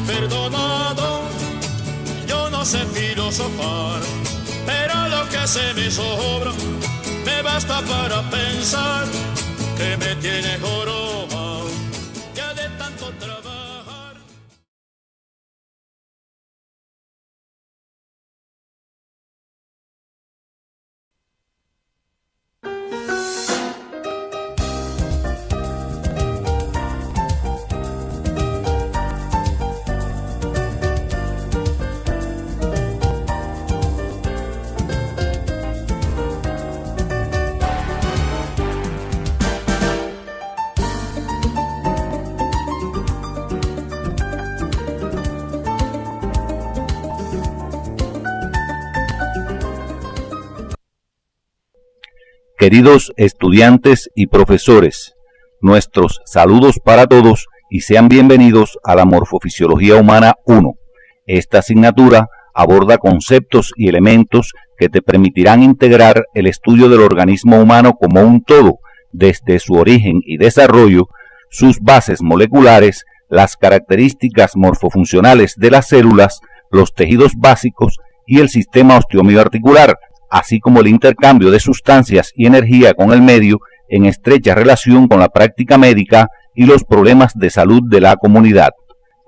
perdonado. Yo no sé filosofar, pero lo que se me sobra me basta para pensar que me tiene jorobado ya de tanto trabajar. Queridos estudiantes y profesores, nuestros saludos para todos y sean bienvenidos a la Morfofisiología Humana 1. Esta asignatura aborda conceptos y elementos que te permitirán integrar el estudio del organismo humano como un todo, desde su origen y desarrollo, sus bases moleculares, las características morfofuncionales de las células, los tejidos básicos y el sistema osteomioarticular, así como el intercambio de sustancias y energía con el medio en estrecha relación con la práctica médica y los problemas de salud de la comunidad.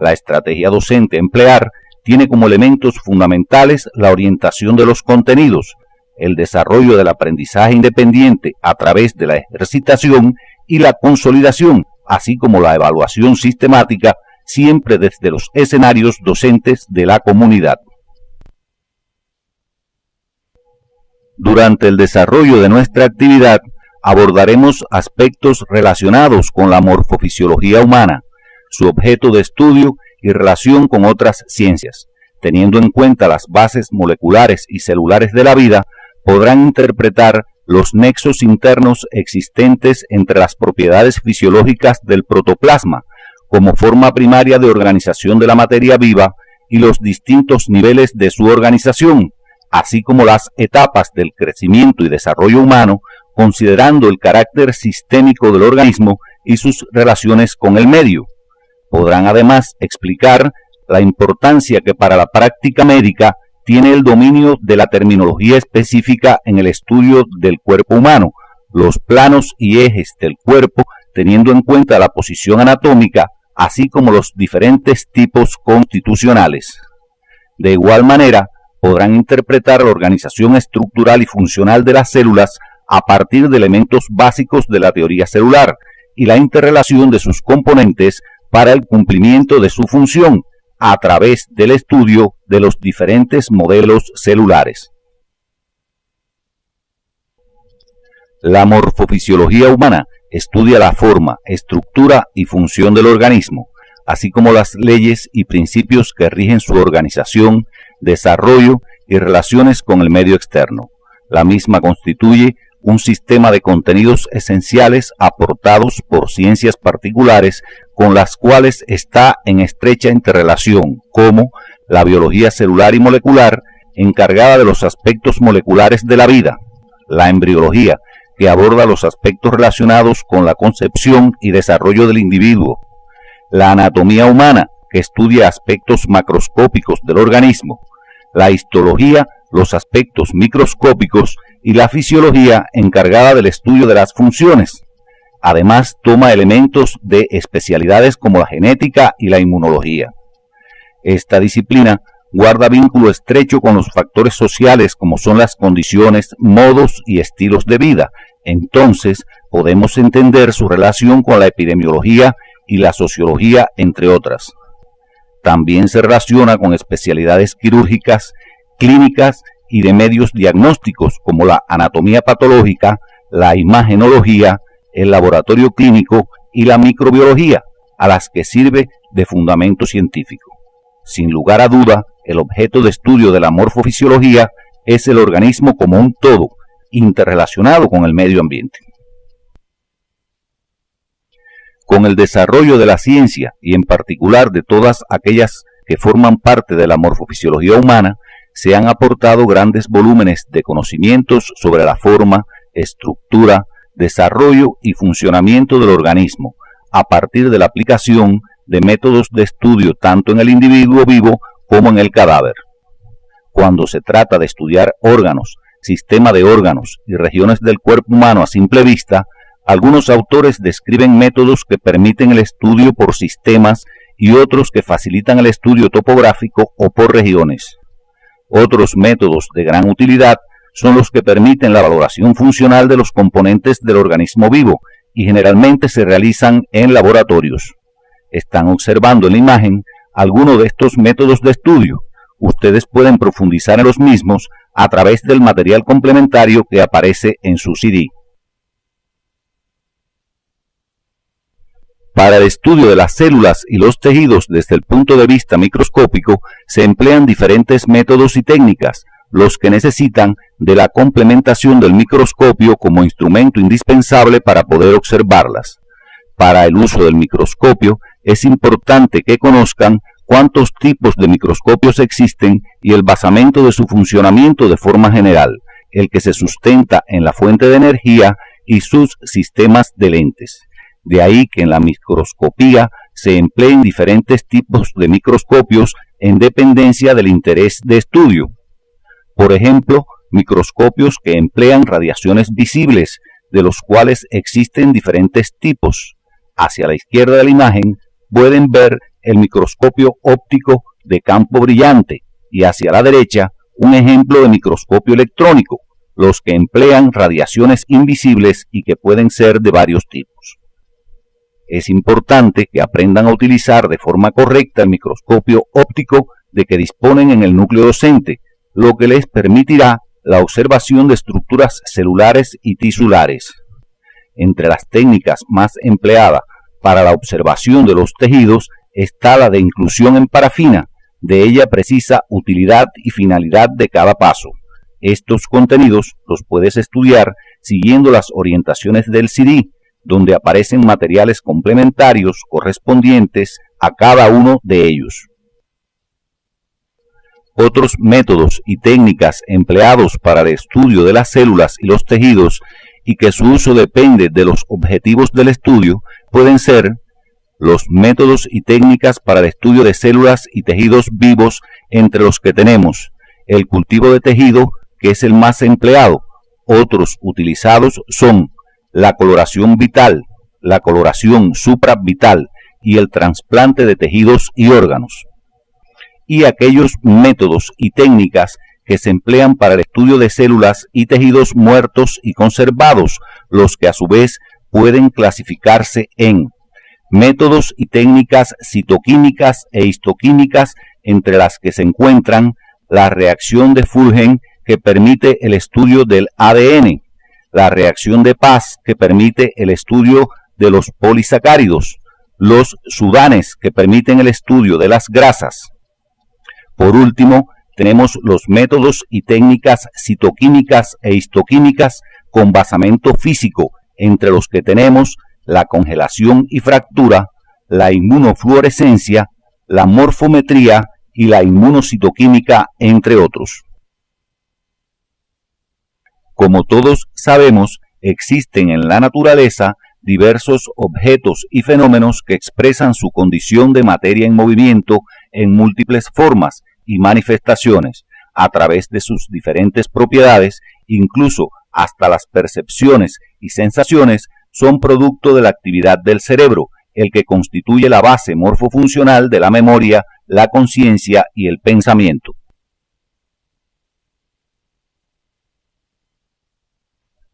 La estrategia docente a emplear tiene como elementos fundamentales la orientación de los contenidos, el desarrollo del aprendizaje independiente a través de la ejercitación y la consolidación, así como la evaluación sistemática, siempre desde los escenarios docentes de la comunidad. Durante el desarrollo de nuestra actividad abordaremos aspectos relacionados con la morfofisiología humana, su objeto de estudio y relación con otras ciencias. Teniendo en cuenta las bases moleculares y celulares de la vida, podrán interpretar los nexos internos existentes entre las propiedades fisiológicas del protoplasma, como forma primaria de organización de la materia viva, y los distintos niveles de su organización, así como las etapas del crecimiento y desarrollo humano, considerando el carácter sistémico del organismo y sus relaciones con el medio. Podrán además explicar la importancia que para la práctica médica tiene el dominio de la terminología específica en el estudio del cuerpo humano, los planos y ejes del cuerpo, teniendo en cuenta la posición anatómica, así como los diferentes tipos constitucionales. De igual manera, podrán interpretar la organización estructural y funcional de las células a partir de elementos básicos de la teoría celular y la interrelación de sus componentes para el cumplimiento de su función a través del estudio de los diferentes modelos celulares. La morfofisiología humana estudia la forma, estructura y función del organismo, así como las leyes y principios que rigen su organización, desarrollo y relaciones con el medio externo. La misma constituye un sistema de contenidos esenciales aportados por ciencias particulares con las cuales está en estrecha interrelación, como la biología celular y molecular, encargada de los aspectos moleculares de la vida, la embriología, que aborda los aspectos relacionados con la concepción y desarrollo del individuo, la anatomía humana, que estudia aspectos macroscópicos del organismo, la histología, los aspectos microscópicos, y la fisiología, encargada del estudio de las funciones. Además, toma elementos de especialidades como la genética y la inmunología. Esta disciplina guarda vínculo estrecho con los factores sociales como son las condiciones, modos y estilos de vida. Entonces, podemos entender su relación con la epidemiología y la sociología, entre otras. También se relaciona con especialidades quirúrgicas, clínicas y de medios diagnósticos como la anatomía patológica, la imagenología, el laboratorio clínico y la microbiología, a las que sirve de fundamento científico. Sin lugar a duda, el objeto de estudio de la morfofisiología es el organismo como un todo, interrelacionado con el medio ambiente. Con el desarrollo de la ciencia, y en particular de todas aquellas que forman parte de la morfofisiología humana, se han aportado grandes volúmenes de conocimientos sobre la forma, estructura, desarrollo y funcionamiento del organismo, a partir de la aplicación de métodos de estudio tanto en el individuo vivo como en el cadáver. Cuando se trata de estudiar órganos, sistema de órganos y regiones del cuerpo humano a simple vista, algunos autores describen métodos que permiten el estudio por sistemas y otros que facilitan el estudio topográfico o por regiones. Otros métodos de gran utilidad son los que permiten la valoración funcional de los componentes del organismo vivo y generalmente se realizan en laboratorios. Están observando en la imagen algunos de estos métodos de estudio. Ustedes pueden profundizar en los mismos a través del material complementario que aparece en su CD. Para el estudio de las células y los tejidos desde el punto de vista microscópico se emplean diferentes métodos y técnicas, los que necesitan de la complementación del microscopio como instrumento indispensable para poder observarlas. Para el uso del microscopio es importante que conozcan cuántos tipos de microscopios existen y el basamento de su funcionamiento de forma general, el que se sustenta en la fuente de energía y sus sistemas de lentes. De ahí que en la microscopía se empleen diferentes tipos de microscopios en dependencia del interés de estudio. Por ejemplo, microscopios que emplean radiaciones visibles, de los cuales existen diferentes tipos. Hacia la izquierda de la imagen pueden ver el microscopio óptico de campo brillante y hacia la derecha un ejemplo de microscopio electrónico, los que emplean radiaciones invisibles y que pueden ser de varios tipos. Es importante que aprendan a utilizar de forma correcta el microscopio óptico de que disponen en el núcleo docente, lo que les permitirá la observación de estructuras celulares y tisulares. Entre las técnicas más empleadas para la observación de los tejidos está la de inclusión en parafina. De ella precisa utilidad y finalidad de cada paso. Estos contenidos los puedes estudiar siguiendo las orientaciones del CD, donde aparecen materiales complementarios correspondientes a cada uno de ellos. Otros métodos y técnicas empleados para el estudio de las células y los tejidos y que su uso depende de los objetivos del estudio pueden ser los métodos y técnicas para el estudio de células y tejidos vivos, entre los que tenemos el cultivo de tejido, que es el más empleado. Otros utilizados son la coloración vital, la coloración supravital y el trasplante de tejidos y órganos. Y aquellos métodos y técnicas que se emplean para el estudio de células y tejidos muertos y conservados, los que a su vez pueden clasificarse en métodos y técnicas citoquímicas e histoquímicas, entre las que se encuentran la reacción de Fulgen, que permite el estudio del ADN, la reacción de Paz, que permite el estudio de los polisacáridos, los sudanes, que permiten el estudio de las grasas. Por último, tenemos los métodos y técnicas citoquímicas e histoquímicas con basamento físico, entre los que tenemos la congelación y fractura, la inmunofluorescencia, la morfometría y la inmunocitoquímica, entre otros. Como todos sabemos, existen en la naturaleza diversos objetos y fenómenos que expresan su condición de materia en movimiento en múltiples formas y manifestaciones, a través de sus diferentes propiedades, incluso hasta las percepciones y sensaciones son producto de la actividad del cerebro, el que constituye la base morfofuncional de la memoria, la conciencia y el pensamiento.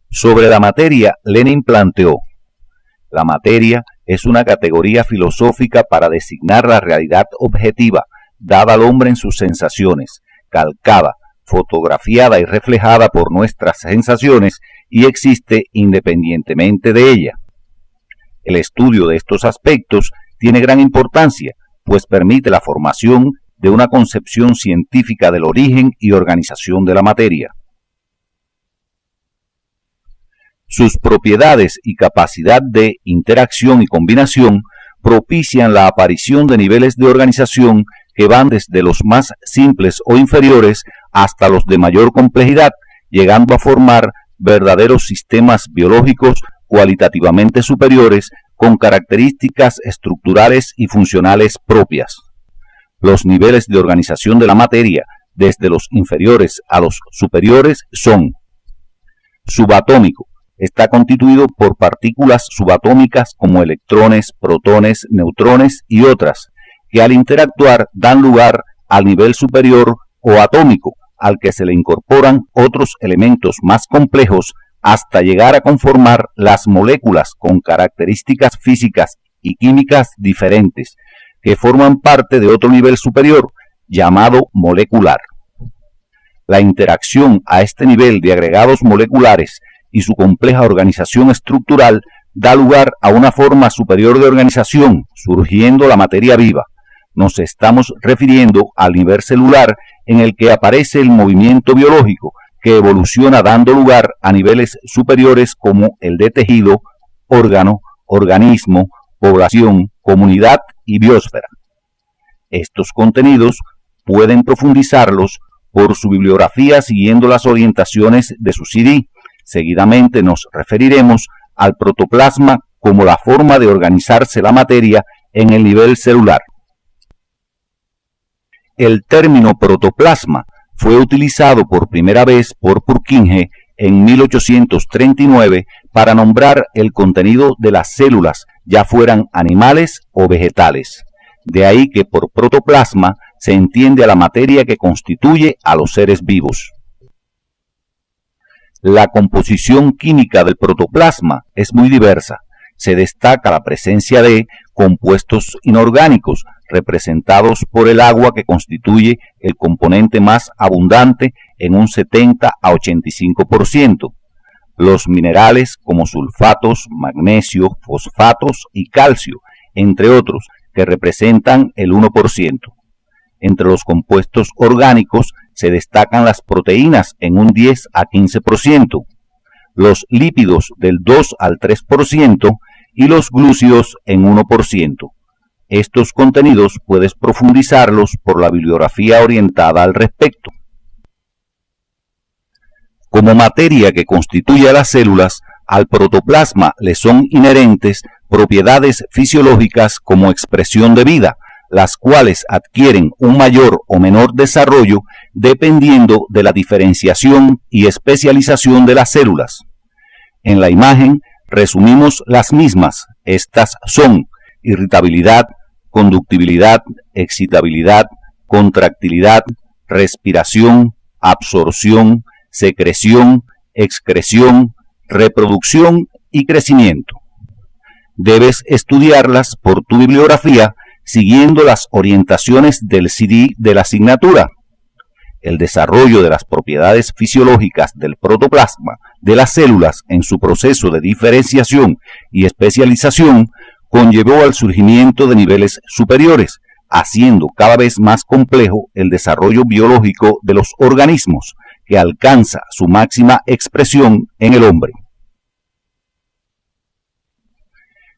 Sobre la materia, Lenin planteó: la materia es una categoría filosófica para designar la realidad objetiva, dada al hombre en sus sensaciones, calcada, fotografiada y reflejada por nuestras sensaciones, y existe independientemente de ella. El estudio de estos aspectos tiene gran importancia, pues permite la formación de una concepción científica del origen y organización de la materia. Sus propiedades y capacidad de interacción y combinación propician la aparición de niveles de organización que van desde los más simples o inferiores hasta los de mayor complejidad, llegando a formar verdaderos sistemas biológicos cualitativamente superiores con características estructurales y funcionales propias. Los niveles de organización de la materia, desde los inferiores a los superiores, son: subatómico, está constituido por partículas subatómicas como electrones, protones, neutrones y otras, que al interactuar dan lugar al nivel superior o atómico, al que se le incorporan otros elementos más complejos hasta llegar a conformar las moléculas con características físicas y químicas diferentes, que forman parte de otro nivel superior, llamado molecular. La interacción a este nivel de agregados moleculares y su compleja organización estructural da lugar a una forma superior de organización, surgiendo la materia viva. Nos estamos refiriendo al nivel celular, en el que aparece el movimiento biológico, que evoluciona dando lugar a niveles superiores como el de tejido, órgano, organismo, población, comunidad y biosfera. Estos contenidos pueden profundizarlos por su bibliografía siguiendo las orientaciones de su CD. Seguidamente nos referiremos al protoplasma como la forma de organizarse la materia en el nivel celular. El término protoplasma fue utilizado por primera vez por Purkinje en 1839 para nombrar el contenido de las células, ya fueran animales o vegetales. De ahí que por protoplasma se entiende a la materia que constituye a los seres vivos. La composición química del protoplasma es muy diversa. Se destaca la presencia de compuestos inorgánicos, representados por el agua, que constituye el componente más abundante en un 70 a 85%. Los minerales como sulfatos, magnesio, fosfatos y calcio, entre otros, que representan el 1%. Entre los compuestos orgánicos se destacan las proteínas en un 10 a 15%, los lípidos del 2 al 3% y los glúcidos en 1%. Estos contenidos puedes profundizarlos por la bibliografía orientada al respecto. Como materia que constituye a las células, al protoplasma le son inherentes propiedades fisiológicas como expresión de vida, las cuales adquieren un mayor o menor desarrollo dependiendo de la diferenciación y especialización de las células. En la imagen resumimos las mismas. Estas son irritabilidad, conductibilidad, excitabilidad, contractilidad, respiración, absorción, secreción, excreción, reproducción y crecimiento. Debes estudiarlas por tu bibliografía siguiendo las orientaciones del CD de la asignatura. El desarrollo de las propiedades fisiológicas del protoplasma de las células en su proceso de diferenciación y especialización conllevó al surgimiento de niveles superiores, haciendo cada vez más complejo el desarrollo biológico de los organismos, que alcanza su máxima expresión en el hombre.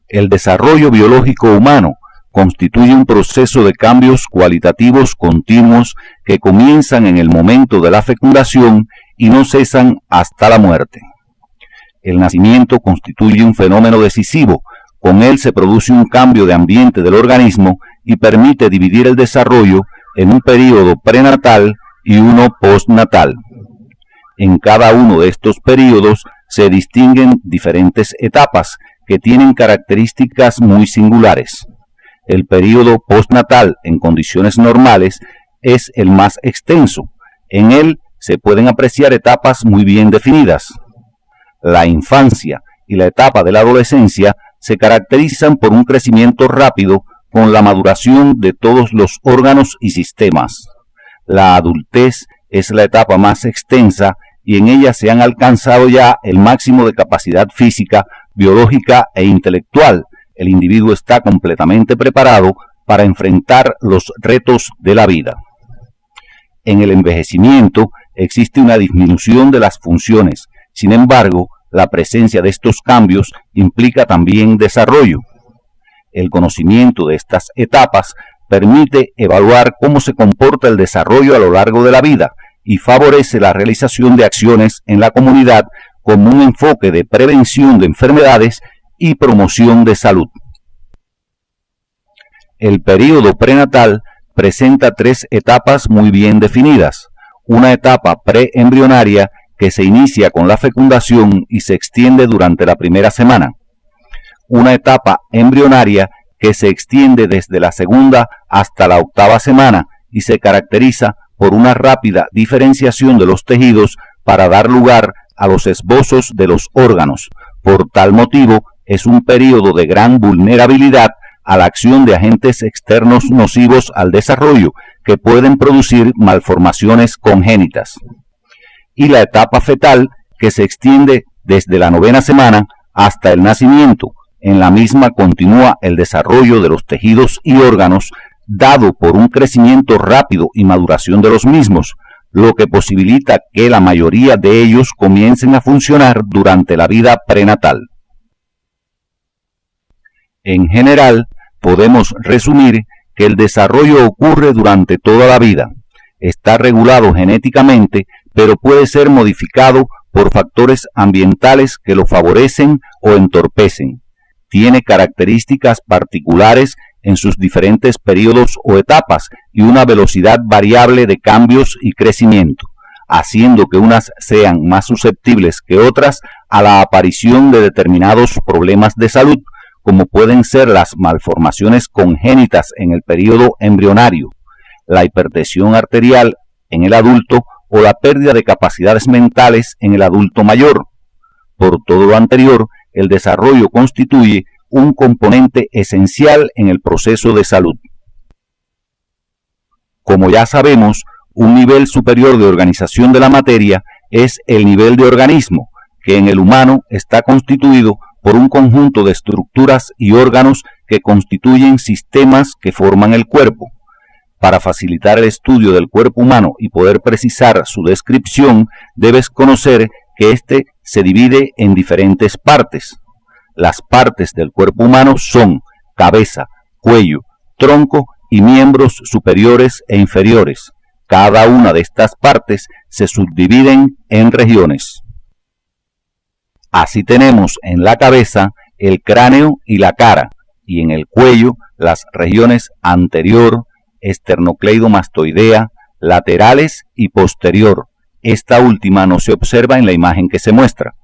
El desarrollo biológico humano constituye un proceso de cambios cualitativos continuos que comienzan en el momento de la fecundación y no cesan hasta la muerte. El nacimiento constituye un fenómeno decisivo. Con él se produce un cambio de ambiente del organismo y permite dividir el desarrollo en un período prenatal y uno postnatal. En cada uno de estos períodos se distinguen diferentes etapas que tienen características muy singulares. El período postnatal en condiciones normales es el más extenso. En él se pueden apreciar etapas muy bien definidas. La infancia y la etapa de la adolescencia se caracterizan por un crecimiento rápido con la maduración de todos los órganos y sistemas. La adultez es la etapa más extensa y en ella se han alcanzado ya el máximo de capacidad física, biológica e intelectual. El individuo está completamente preparado para enfrentar los retos de la vida. En el envejecimiento existe una disminución de las funciones. Sin embargo, la presencia de estos cambios implica también desarrollo. El conocimiento de estas etapas permite evaluar cómo se comporta el desarrollo a lo largo de la vida y favorece la realización de acciones en la comunidad como un enfoque de prevención de enfermedades y promoción de salud. El período prenatal presenta 3 etapas muy bien definidas. Una etapa preembrionaria que se inicia con la fecundación y se extiende durante la primera semana. Una etapa embrionaria que se extiende desde la segunda hasta la 8ª semana y se caracteriza por una rápida diferenciación de los tejidos para dar lugar a los esbozos de los órganos. Por tal motivo, es un período de gran vulnerabilidad a la acción de agentes externos nocivos al desarrollo que pueden producir malformaciones congénitas. Y la etapa fetal, que se extiende desde la 9ª semana hasta el nacimiento. En la misma continúa el desarrollo de los tejidos y órganos, dado por un crecimiento rápido y maduración de los mismos, lo que posibilita que la mayoría de ellos comiencen a funcionar durante la vida prenatal. En general, podemos resumir que el desarrollo ocurre durante toda la vida. Está regulado genéticamente, pero puede ser modificado por factores ambientales que lo favorecen o entorpecen. Tiene características particulares en sus diferentes periodos o etapas y una velocidad variable de cambios y crecimiento, haciendo que unas sean más susceptibles que otras a la aparición de determinados problemas de salud, como pueden ser las malformaciones congénitas en el periodo embrionario, la hipertensión arterial en el adulto o la pérdida de capacidades mentales en el adulto mayor. Por todo lo anterior, el desarrollo constituye un componente esencial en el proceso de salud. Como ya sabemos, un nivel superior de organización de la materia es el nivel de organismo, que en el humano está constituido por un conjunto de estructuras y órganos que constituyen sistemas que forman el cuerpo. Para facilitar el estudio del cuerpo humano y poder precisar su descripción, debes conocer que éste se divide en diferentes partes. Las partes del cuerpo humano son cabeza, cuello, tronco y miembros superiores e inferiores. Cada una de estas partes se subdividen en regiones. Así tenemos en la cabeza el cráneo y la cara, y en el cuello las regiones anterior, esternocleidomastoidea, laterales y posterior. Esta última no se observa en la imagen que se muestra.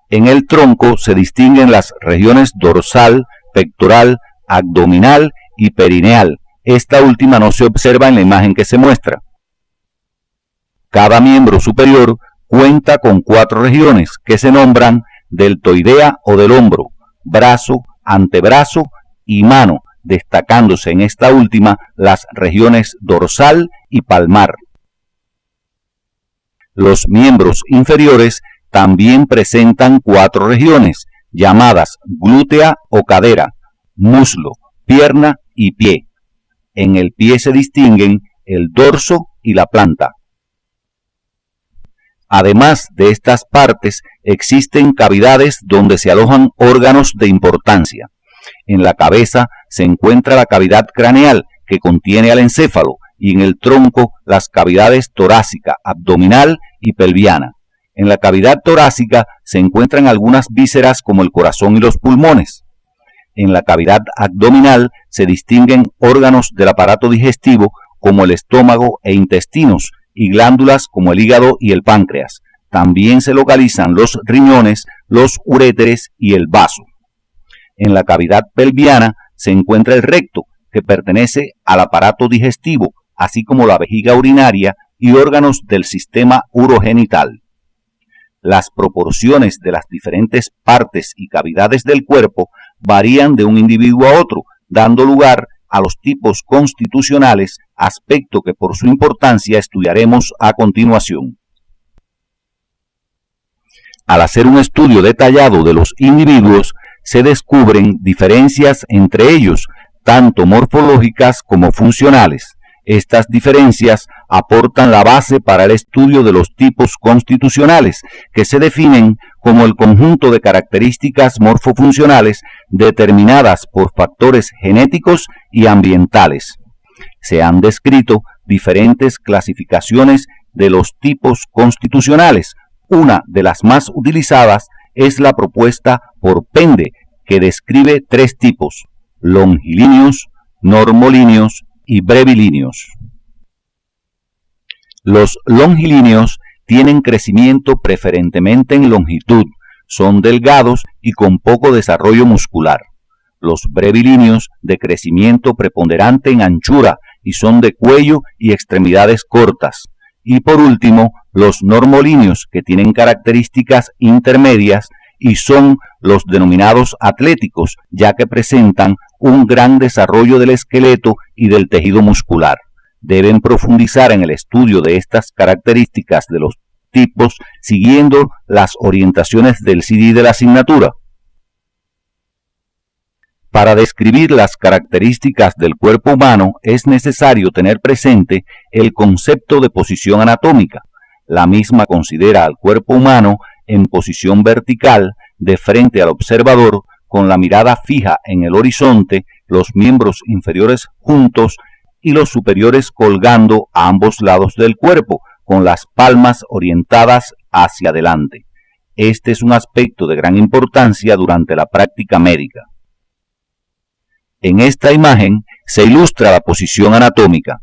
En el tronco se distinguen las regiones dorsal, pectoral, abdominal y perineal. Esta última no se observa en la imagen que se muestra. Cada miembro superior cuenta con 4 regiones que se nombran deltoidea o del hombro, brazo, antebrazo y mano, destacándose en esta última las regiones dorsal y palmar. Los miembros inferiores también presentan 4 regiones, llamadas glútea o cadera, muslo, pierna y pie. En el pie se distinguen el dorso y la planta. Además de estas partes, existen cavidades donde se alojan órganos de importancia. En la cabeza se encuentra la cavidad craneal, que contiene al encéfalo, y en el tronco las cavidades torácica, abdominal y pelviana. En la cavidad torácica se encuentran algunas vísceras como el corazón y los pulmones. En la cavidad abdominal se distinguen órganos del aparato digestivo como el estómago e intestinos y glándulas como el hígado y el páncreas. También se localizan los riñones, los uréteres y el vaso. En la cavidad pelviana se encuentra el recto, que pertenece al aparato digestivo, así como la vejiga urinaria y órganos del sistema urogenital. Las proporciones de las diferentes partes y cavidades del cuerpo varían de un individuo a otro, dando lugar a los tipos constitucionales, aspecto que por su importancia estudiaremos a continuación. Al hacer un estudio detallado de los individuos, se descubren diferencias entre ellos, tanto morfológicas como funcionales. Estas diferencias aportan la base para el estudio de los tipos constitucionales, que se definen como el conjunto de características morfofuncionales determinadas por factores genéticos y ambientales. Se han descrito diferentes clasificaciones de los tipos constitucionales. Una de las más utilizadas es la propuesta por Pende, que describe tres tipos: longilíneos, normolíneos y brevilíneos. Los longilíneos tienen crecimiento preferentemente en longitud, son delgados y con poco desarrollo muscular. Los brevilíneos de crecimiento preponderante en anchura y son de cuello y extremidades cortas. Y por último, los normolíneos, que tienen características intermedias y son los denominados atléticos, ya que presentan un gran desarrollo del esqueleto y del tejido muscular. Deben profundizar en el estudio de estas características de los tipos siguiendo las orientaciones del CD de la asignatura. Para describir las características del cuerpo humano es necesario tener presente el concepto de posición anatómica. La misma considera al cuerpo humano en posición vertical de frente al observador, con la mirada fija en el horizonte, los miembros inferiores juntos y los superiores colgando a ambos lados del cuerpo, con las palmas orientadas hacia adelante. Este es un aspecto de gran importancia durante la práctica médica. En esta imagen se ilustra la posición anatómica.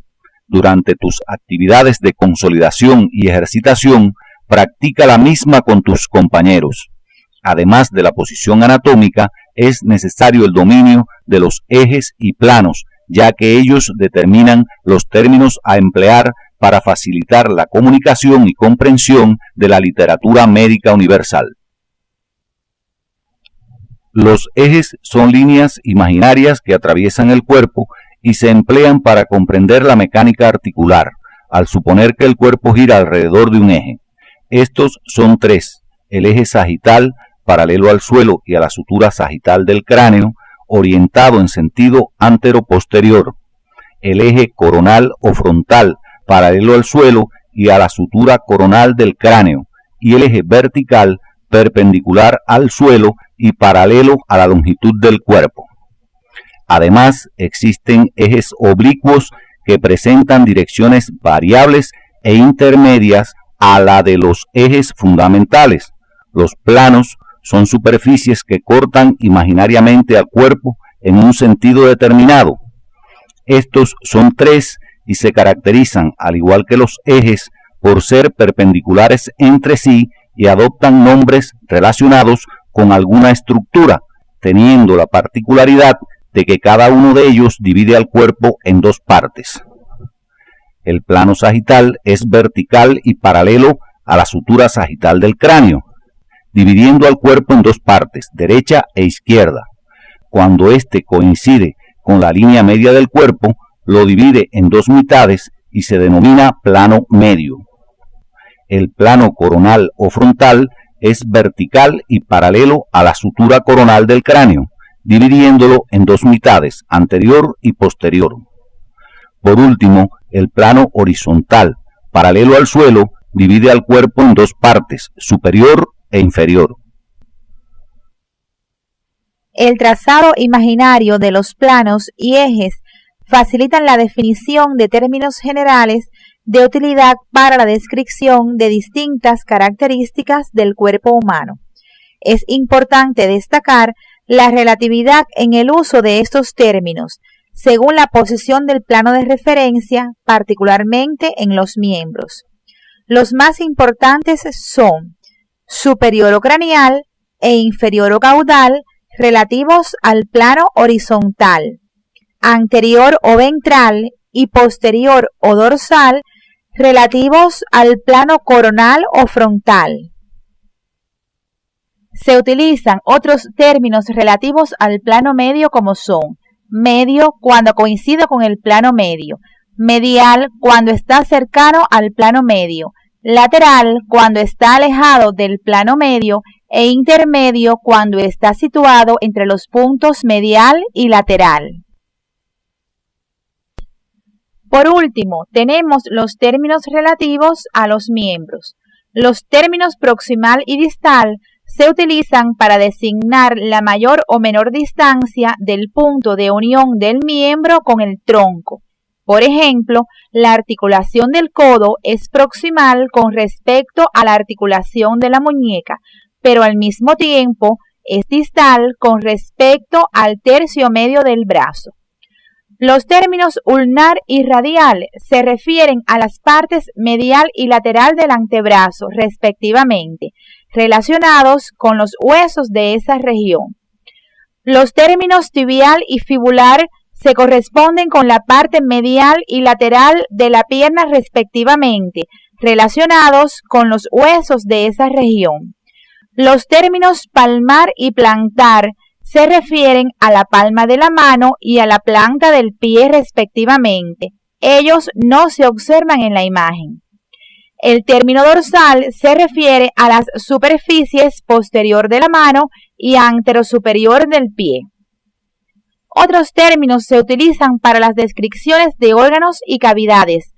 Durante tus actividades de consolidación y ejercitación, practica la misma con tus compañeros. Además de la posición anatómica, es necesario el dominio de los ejes y planos, ya que ellos determinan los términos a emplear para facilitar la comunicación y comprensión de la literatura médica universal. Los ejes son líneas imaginarias que atraviesan el cuerpo y se emplean para comprender la mecánica articular, al suponer que el cuerpo gira alrededor de un eje. Estos son tres: el eje sagital, paralelo al suelo y a la sutura sagital del cráneo, orientado en sentido antero-posterior; el eje coronal o frontal, paralelo al suelo y a la sutura coronal del cráneo; y el eje vertical, perpendicular al suelo y paralelo a la longitud del cuerpo. Además, existen ejes oblicuos que presentan direcciones variables e intermedias a la de los ejes fundamentales. Los planos son superficies que cortan imaginariamente al cuerpo en un sentido determinado. Estos son tres y se caracterizan, al igual que los ejes, por ser perpendiculares entre sí y adoptan nombres relacionados con alguna estructura, teniendo la particularidad de que cada uno de ellos divide al cuerpo en dos partes. El plano sagital es vertical y paralelo a la sutura sagital del cráneo, dividiendo al cuerpo en dos partes, derecha e izquierda. Cuando éste coincide con la línea media del cuerpo, lo divide en dos mitades y se denomina plano medio. El plano coronal o frontal es vertical y paralelo a la sutura coronal del cráneo, dividiéndolo en dos mitades, anterior y posterior. Por último, el plano horizontal, paralelo al suelo, divide al cuerpo en dos partes, superior e inferior. El trazado imaginario de los planos y ejes facilitan la definición de términos generales de utilidad para la descripción de distintas características del cuerpo humano. Es importante destacar la relatividad en el uso de estos términos, según la posición del plano de referencia, particularmente en los miembros. Los más importantes son superior o craneal e inferior o caudal, relativos al plano horizontal, anterior o ventral y posterior o dorsal, relativos al plano coronal o frontal. Se utilizan otros términos relativos al plano medio, como son medio cuando coincide con el plano medio, medial cuando está cercano al plano medio, lateral cuando está alejado del plano medio e intermedio cuando está situado entre los puntos medial y lateral. Por último, tenemos los términos relativos a los miembros. Los términos proximal y distal se utilizan para designar la mayor o menor distancia del punto de unión del miembro con el tronco. Por ejemplo, la articulación del codo es proximal con respecto a la articulación de la muñeca, pero al mismo tiempo es distal con respecto al tercio medio del brazo. Los términos ulnar y radial se refieren a las partes medial y lateral del antebrazo, respectivamente, relacionados con los huesos de esa región. Los términos tibial y fibular se corresponden con la parte medial y lateral de la pierna, respectivamente, relacionados con los huesos de esa región. Los términos palmar y plantar se refieren a la palma de la mano y a la planta del pie, respectivamente. Ellos no se observan en la imagen. El término dorsal se refiere a las superficies posterior de la mano y anterosuperior del pie. Otros términos se utilizan para las descripciones de órganos y cavidades,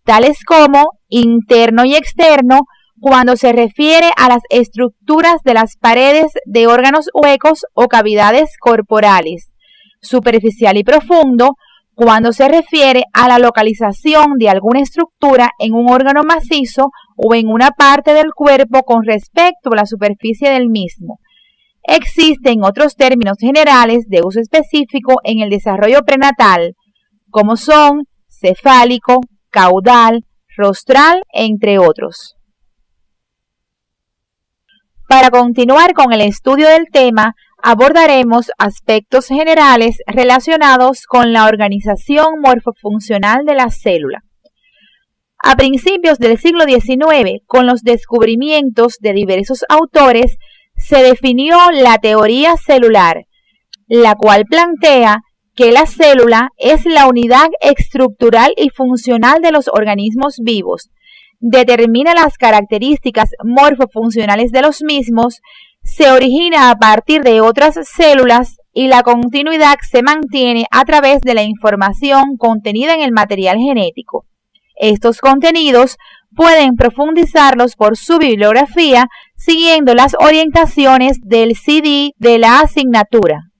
tales como interno y externo, cuando se refiere a las estructuras de las paredes de órganos huecos o cavidades corporales, superficial y profundo, cuando se refiere a la localización de alguna estructura en un órgano macizo o en una parte del cuerpo con respecto a la superficie del mismo. Existen otros términos generales de uso específico en el desarrollo prenatal, como son cefálico, caudal, rostral, entre otros. Para continuar con el estudio del tema, abordaremos aspectos generales relacionados con la organización morfofuncional de la célula. A principios del siglo XIX, con los descubrimientos de diversos autores, se definió la teoría celular, la cual plantea que la célula es la unidad estructural y funcional de los organismos vivos, determina las características morfofuncionales de los mismos, se origina a partir de otras células y la continuidad se mantiene a través de la información contenida en el material genético. Estos contenidos pueden profundizarlos por su bibliografía siguiendo las orientaciones del CD de la asignatura.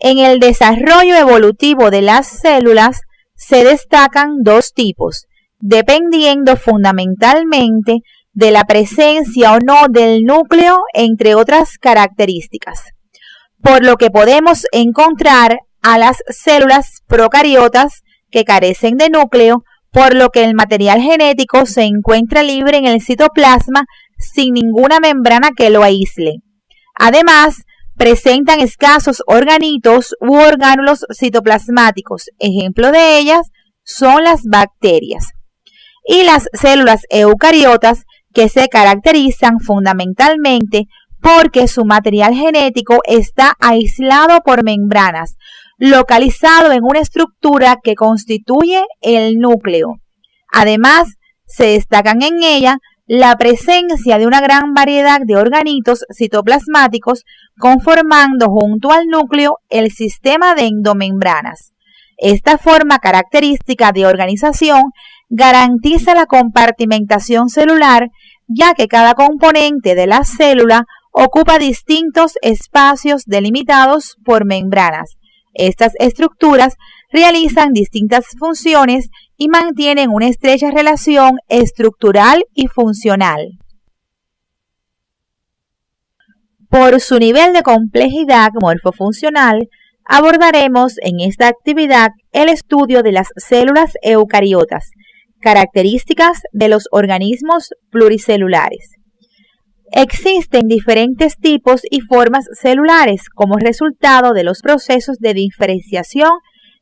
En el desarrollo evolutivo de las células se destacan dos tipos, dependiendo fundamentalmente de la presencia o no del núcleo, entre otras características. Por lo que podemos encontrar a las células procariotas que carecen de núcleo, por lo que el material genético se encuentra libre en el citoplasma sin ninguna membrana que lo aísle. Además, presentan escasos organitos u orgánulos citoplasmáticos. Ejemplo de ellas son las bacterias. Y las células eucariotas, que se caracterizan fundamentalmente porque su material genético está aislado por membranas, localizado en una estructura que constituye el núcleo. Además, se destacan en ella la presencia de una gran variedad de organitos citoplasmáticos conformando junto al núcleo el sistema de endomembranas. Esta forma característica de organización garantiza la compartimentación celular, ya que cada componente de la célula ocupa distintos espacios delimitados por membranas. Estas estructuras realizan distintas funciones y mantienen una estrecha relación estructural y funcional. Por su nivel de complejidad morfofuncional, abordaremos en esta actividad el estudio de las células eucariotas, características de los organismos pluricelulares. Existen diferentes tipos y formas celulares como resultado de los procesos de diferenciación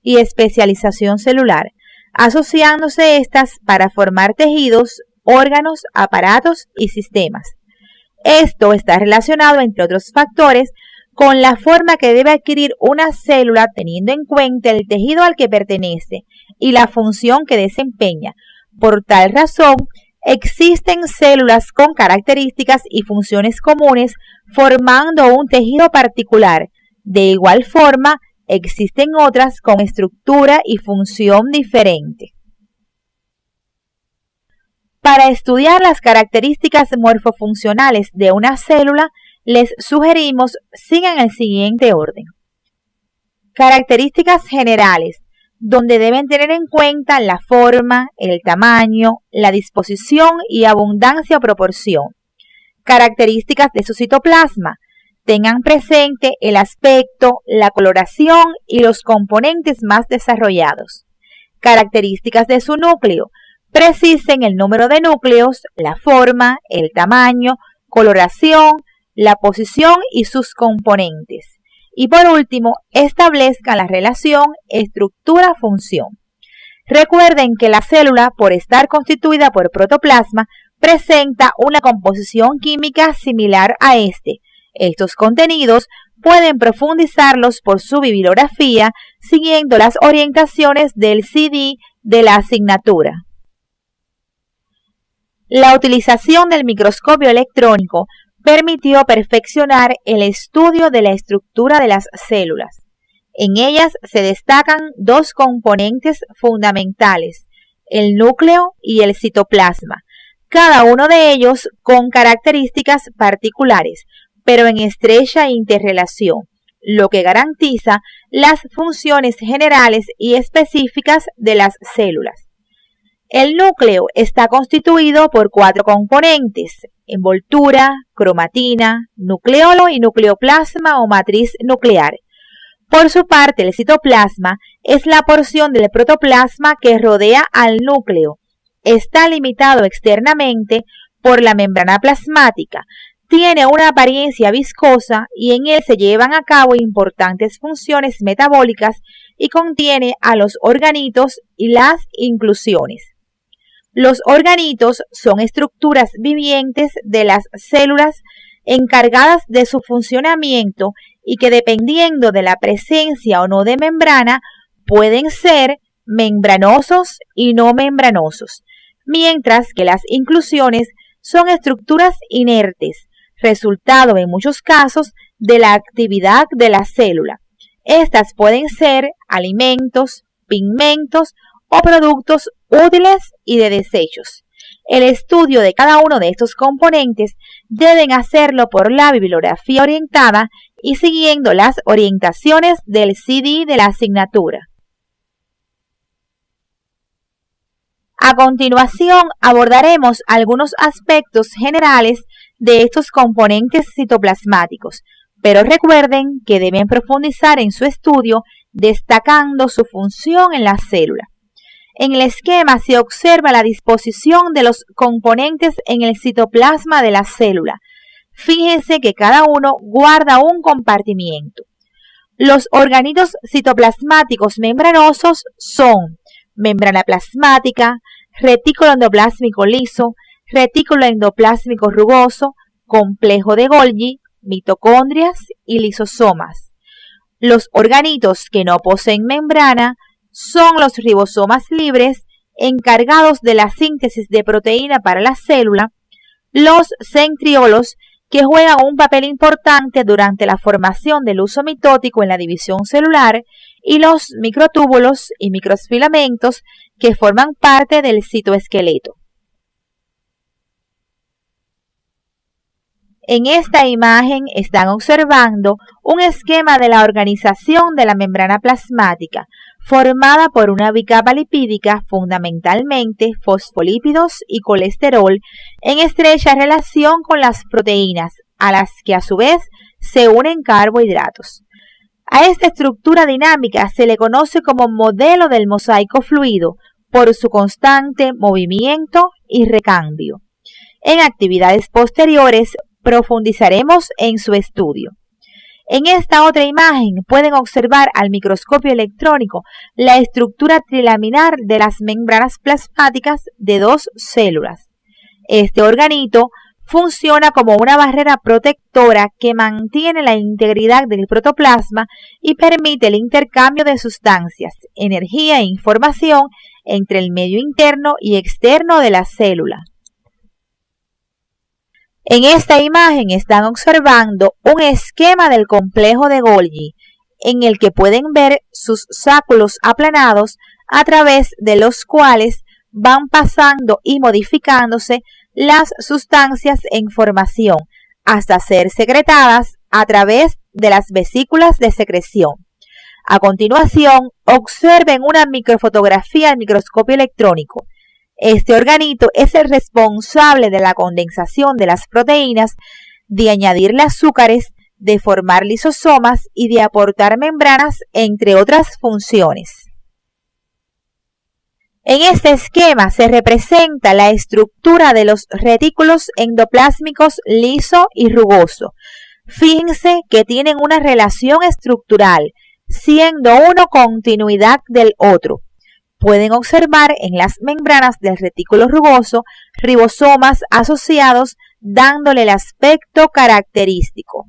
y especialización celular, asociándose estas para formar tejidos, órganos, aparatos y sistemas. Esto está relacionado, entre otros factores, con la forma que debe adquirir una célula teniendo en cuenta el tejido al que pertenece y la función que desempeña. Por tal razón, existen células con características y funciones comunes formando un tejido particular. De igual forma, existen otras con estructura y función diferente. Para estudiar las características morfofuncionales de una célula, les sugerimos sigan el siguiente orden. Características generales. donde deben tener en cuenta la forma, el tamaño, la disposición y abundancia o proporción. Características de su citoplasma. Tengan presente el aspecto, la coloración y los componentes más desarrollados. Características de su núcleo. Precisen el número de núcleos, la forma, el tamaño, coloración, la posición y sus componentes. Y por último, establezcan la relación estructura-función. Recuerden que la célula, por estar constituida por protoplasma, presenta una composición química similar a este. Estos contenidos pueden profundizarlos por su bibliografía siguiendo las orientaciones del CD de la asignatura. La utilización del microscopio electrónico permitió perfeccionar el estudio de la estructura de las células. En ellas se destacan dos componentes fundamentales, el núcleo y el citoplasma, cada uno de ellos con características particulares, pero en estrecha interrelación, lo que garantiza las funciones generales y específicas de las células. El núcleo está constituido por 4 componentes: envoltura, cromatina, nucleolo y nucleoplasma o matriz nuclear. Por su parte, el citoplasma es la porción del protoplasma que rodea al núcleo. Está limitado externamente por la membrana plasmática, tiene una apariencia viscosa y en él se llevan a cabo importantes funciones metabólicas y contiene a los organitos y las inclusiones. Los organitos son estructuras vivientes de las células encargadas de su funcionamiento y que, dependiendo de la presencia o no de membrana, pueden ser membranosos y no membranosos, mientras que las inclusiones son estructuras inertes, resultado en muchos casos de la actividad de la célula. Estas pueden ser alimentos, pigmentos o productos útiles y de desechos. El estudio de cada uno de estos componentes deben hacerlo por la bibliografía orientada y siguiendo las orientaciones del CD de la asignatura. A continuación abordaremos algunos aspectos generales de estos componentes citoplasmáticos, pero recuerden que deben profundizar en su estudio destacando su función en la célula. En el esquema se observa la disposición de los componentes en el citoplasma de la célula. Fíjense que cada uno guarda un compartimiento. Los organitos citoplasmáticos membranosos son membrana plasmática, retículo endoplásmico liso, retículo endoplásmico rugoso, complejo de Golgi, mitocondrias y lisosomas. Los organitos que no poseen membrana son los ribosomas libres, encargados de la síntesis de proteína para la célula, los centriolos, que juegan un papel importante durante la formación del uso mitótico en la división celular, y los microtúbulos y microfilamentos, que forman parte del citoesqueleto. En esta imagen están observando un esquema de la organización de la membrana plasmática, formada por una bicapa lipídica, fundamentalmente fosfolípidos y colesterol, en estrecha relación con las proteínas, a las que a su vez se unen carbohidratos. A esta estructura dinámica se le conoce como modelo del mosaico fluido por su constante movimiento y recambio. En actividades posteriores profundizaremos en su estudio. En esta otra imagen pueden observar al microscopio electrónico la estructura trilaminar de las membranas plasmáticas de 2 células. Este organito funciona como una barrera protectora que mantiene la integridad del protoplasma y permite el intercambio de sustancias, energía e información entre el medio interno y externo de la célula. En esta imagen están observando un esquema del complejo de Golgi, en el que pueden ver sus sáculos aplanados a través de los cuales van pasando y modificándose las sustancias en formación hasta ser secretadas a través de las vesículas de secreción. A continuación, observen una microfotografía al microscopio electrónico. Este organito es el responsable de la condensación de las proteínas, de añadirle azúcares, de formar lisosomas y de aportar membranas, entre otras funciones. En este esquema se representa la estructura de los retículos endoplásmicos liso y rugoso. Fíjense que tienen una relación estructural, siendo uno continuidad del otro. Pueden observar en las membranas del retículo rugoso ribosomas asociados, dándole el aspecto característico.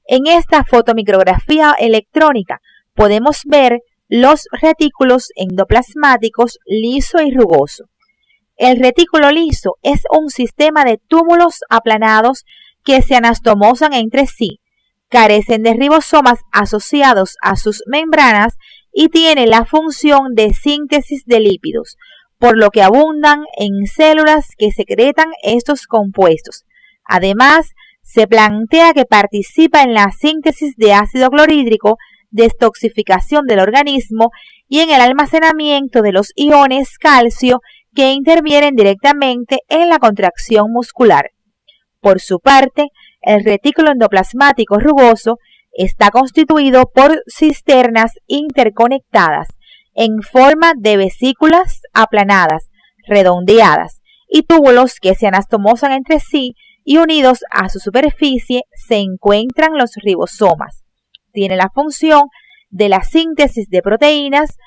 En esta fotomicrografía electrónica podemos ver los retículos endoplasmáticos liso y rugoso. El retículo liso es un sistema de túbulos aplanados que se anastomosan entre sí, carecen de ribosomas asociados a sus membranas y tiene la función de síntesis de lípidos, por lo que abundan en células que secretan estos compuestos. Además, se plantea que participa en la síntesis de ácido clorhídrico, detoxificación del organismo y en el almacenamiento de los iones calcio que intervienen directamente en la contracción muscular. Por su parte, el retículo endoplasmático rugoso está constituido por cisternas interconectadas en forma de vesículas aplanadas, redondeadas, y túbulos que se anastomosan entre sí y unidos a su superficie se encuentran los ribosomas. Tiene la función de la síntesis de proteínas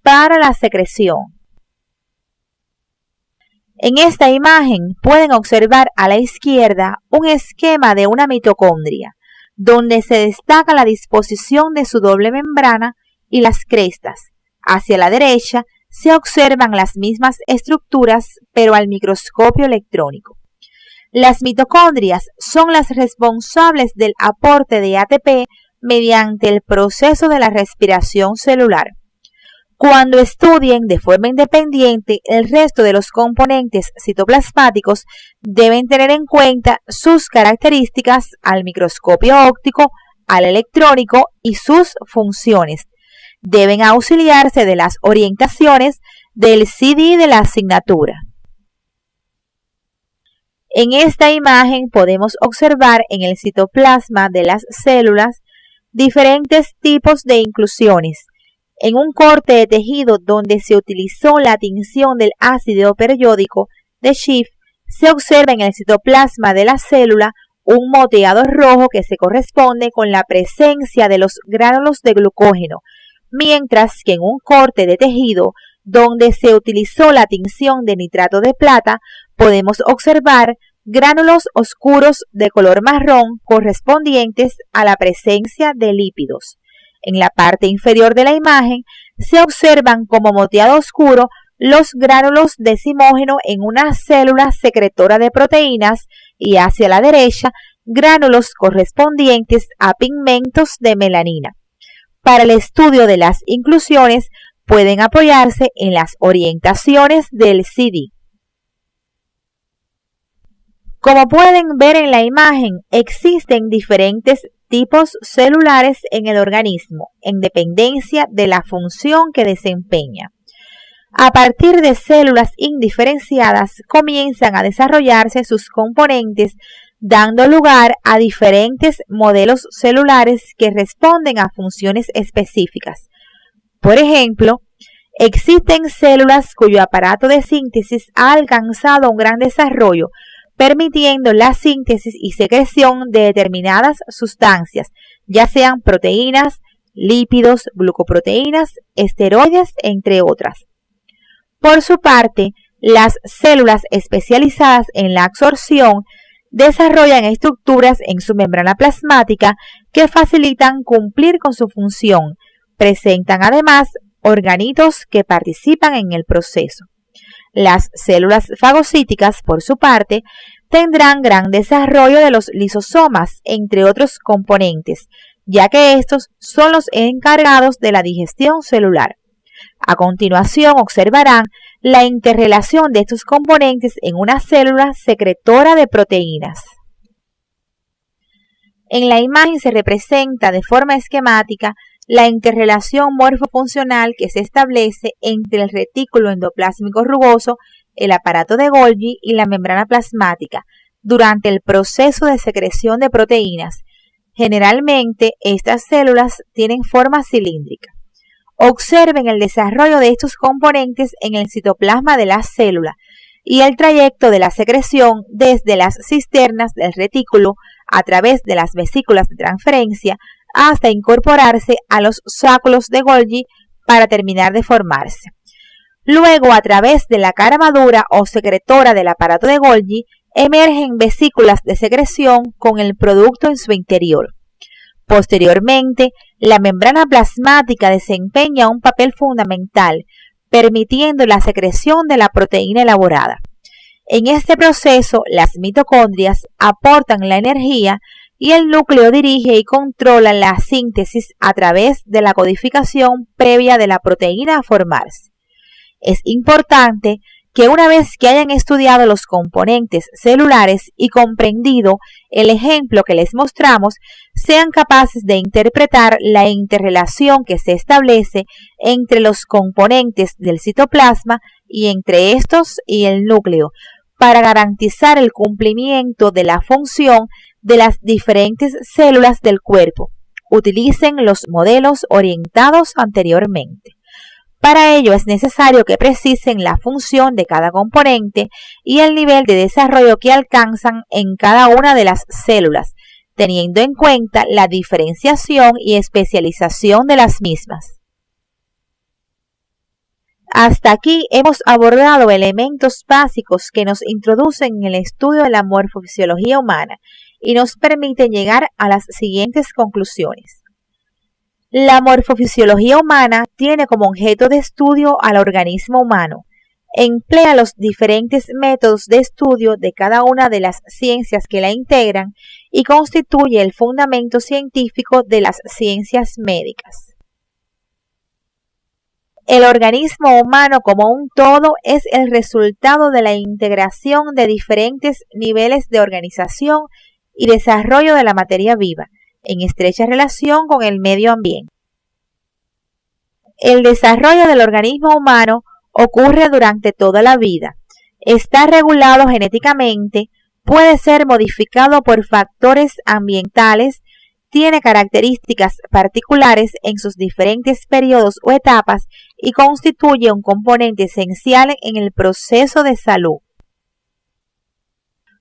para la secreción. En esta imagen pueden observar a la izquierda un esquema de una mitocondria, donde se destaca la disposición de su doble membrana y las crestas. Hacia la derecha se observan las mismas estructuras, pero al microscopio electrónico. Las mitocondrias son las responsables del aporte de ATP mediante el proceso de la respiración celular. Cuando estudien de forma independiente el resto de los componentes citoplasmáticos, deben tener en cuenta sus características al microscopio óptico, al electrónico y sus funciones. Deben auxiliarse de las orientaciones del CD de la asignatura. En esta imagen podemos observar en el citoplasma de las células diferentes tipos de inclusiones. En un corte de tejido donde se utilizó la tinción del ácido periódico de Schiff, se observa en el citoplasma de la célula un moteado rojo que se corresponde con la presencia de los gránulos de glucógeno, mientras que en un corte de tejido donde se utilizó la tinción de nitrato de plata, podemos observar gránulos oscuros de color marrón correspondientes a la presencia de lípidos. En la parte inferior de la imagen se observan como moteado oscuro los gránulos de decimógeno en una célula secretora de proteínas y hacia la derecha gránulos correspondientes a pigmentos de melanina. Para el estudio de las inclusiones pueden apoyarse en las orientaciones del CD. Como pueden ver en la imagen, existen diferentes tipos celulares en el organismo, en dependencia de la función que desempeña. A partir de células indiferenciadas comienzan a desarrollarse sus componentes, dando lugar a diferentes modelos celulares que responden a funciones específicas. Por ejemplo, existen células cuyo aparato de síntesis ha alcanzado un gran desarrollo, permitiendo la síntesis y secreción de determinadas sustancias, ya sean proteínas, lípidos, glucoproteínas, esteroides, entre otras. Por su parte, las células especializadas en la absorción desarrollan estructuras en su membrana plasmática que facilitan cumplir con su función. Presentan además organitos que participan en el proceso. Las células fagocíticas, por su parte, tendrán gran desarrollo de los lisosomas, entre otros componentes, ya que estos son los encargados de la digestión celular. A continuación observarán la interrelación de estos componentes en una célula secretora de proteínas. En la imagen se representa de forma esquemática la interrelación morfofuncional que se establece entre el retículo endoplásmico rugoso, el aparato de Golgi y la membrana plasmática durante el proceso de secreción de proteínas. Generalmente, estas células tienen forma cilíndrica. Observen el desarrollo de estos componentes en el citoplasma de la célula y el trayecto de la secreción desde las cisternas del retículo a través de las vesículas de transferencia hasta incorporarse a los sacos de Golgi para terminar de formarse. Luego, a través de la cara madura o secretora del aparato de Golgi, emergen vesículas de secreción con el producto en su interior. Posteriormente, la membrana plasmática desempeña un papel fundamental, permitiendo la secreción de la proteína elaborada. En este proceso, las mitocondrias aportan la energía y el núcleo dirige y controla la síntesis a través de la codificación previa de la proteína a formarse. Es importante que una vez que hayan estudiado los componentes celulares y comprendido el ejemplo que les mostramos, sean capaces de interpretar la interrelación que se establece entre los componentes del citoplasma y entre estos y el núcleo, para garantizar el cumplimiento de la función de las diferentes células del cuerpo. Utilicen los modelos orientados anteriormente. Para ello es necesario que precisen la función de cada componente y el nivel de desarrollo que alcanzan en cada una de las células, teniendo en cuenta la diferenciación y especialización de las mismas. Hasta aquí hemos abordado elementos básicos que nos introducen en el estudio de la morfofisiología humana y nos permiten llegar a las siguientes conclusiones. La morfofisiología humana tiene como objeto de estudio al organismo humano. Emplea los diferentes métodos de estudio de cada una de las ciencias que la integran y constituye el fundamento científico de las ciencias médicas. El organismo humano como un todo es el resultado de la integración de diferentes niveles de organización y desarrollo de la materia viva, en estrecha relación con el medio ambiente. El desarrollo del organismo humano ocurre durante toda la vida. Está regulado genéticamente, puede ser modificado por factores ambientales, tiene características particulares en sus diferentes periodos o etapas y constituye un componente esencial en el proceso de salud.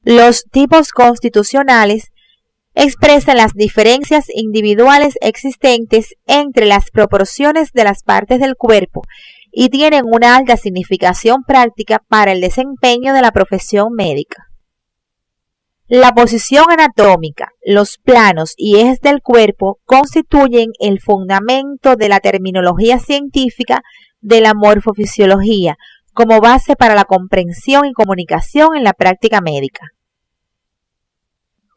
Los tipos constitucionales expresan las diferencias individuales existentes entre las proporciones de las partes del cuerpo y tienen una alta significación práctica para el desempeño de la profesión médica. La posición anatómica, los planos y ejes del cuerpo constituyen el fundamento de la terminología científica de la morfofisiología como base para la comprensión y comunicación en la práctica médica.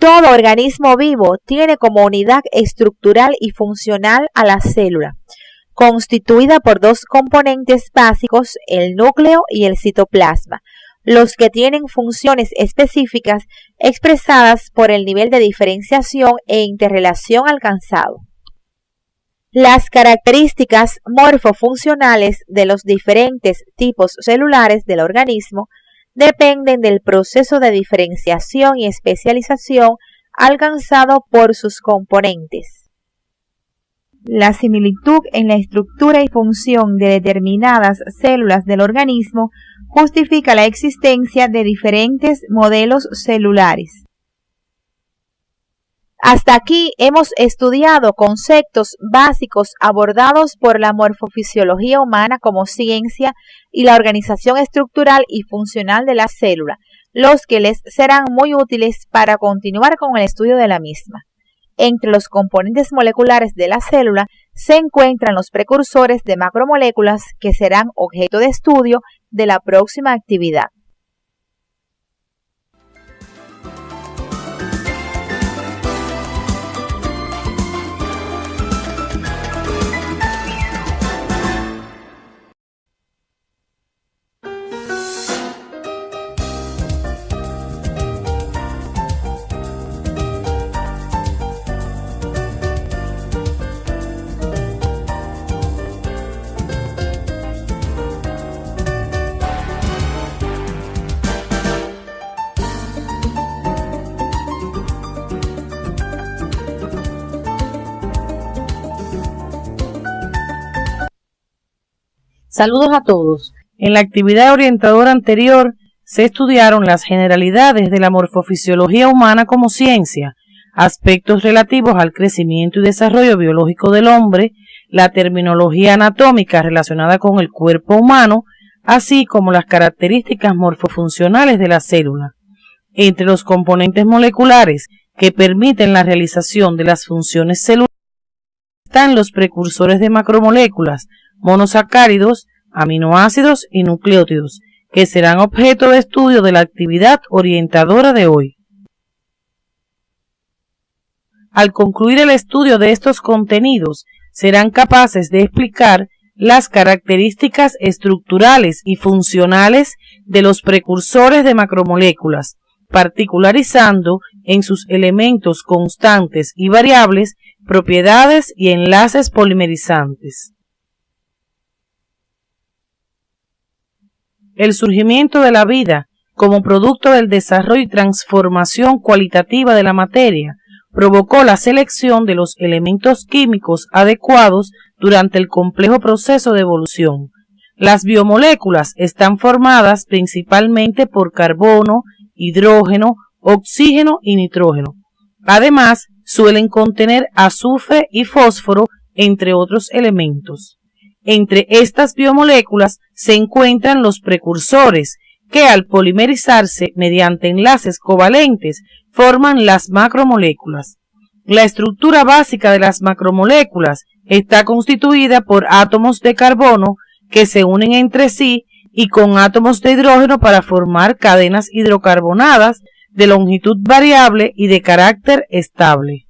Todo organismo vivo tiene como unidad estructural y funcional a la célula, constituida por dos componentes básicos, el núcleo y el citoplasma, los que tienen funciones específicas expresadas por el nivel de diferenciación e interrelación alcanzado. Las características morfofuncionales de los diferentes tipos celulares del organismo dependen del proceso de diferenciación y especialización alcanzado por sus componentes. La similitud en la estructura y función de determinadas células del organismo justifica la existencia de diferentes modelos celulares. Hasta aquí hemos estudiado conceptos básicos abordados por la morfofisiología humana como ciencia y la organización estructural y funcional de la célula, los que les serán muy útiles para continuar con el estudio de la misma. Entre los componentes moleculares de la célula se encuentran los precursores de macromoléculas que serán objeto de estudio de la próxima actividad. Saludos a todos. En la actividad orientadora anterior se estudiaron las generalidades de la morfofisiología humana como ciencia, aspectos relativos al crecimiento y desarrollo biológico del hombre, la terminología anatómica relacionada con el cuerpo humano, así como las características morfofuncionales de la célula. Entre los componentes moleculares que permiten la realización de las funciones celulares están los precursores de macromoléculas, monosacáridos, aminoácidos y nucleótidos, que serán objeto de estudio de la actividad orientadora de hoy. Al concluir el estudio de estos contenidos, serán capaces de explicar las características estructurales y funcionales de los precursores de macromoléculas, particularizando en sus elementos constantes y variables, propiedades y enlaces polimerizantes. El surgimiento de la vida como producto del desarrollo y transformación cualitativa de la materia provocó la selección de los elementos químicos adecuados durante el complejo proceso de evolución. Las biomoléculas están formadas principalmente por carbono, hidrógeno, oxígeno y nitrógeno. Además, suelen contener azufre y fósforo, entre otros elementos. Entre estas biomoléculas se encuentran los precursores, que al polimerizarse mediante enlaces covalentes forman las macromoléculas. La estructura básica de las macromoléculas está constituida por átomos de carbono que se unen entre sí y con átomos de hidrógeno para formar cadenas hidrocarbonadas de longitud variable y de carácter estable.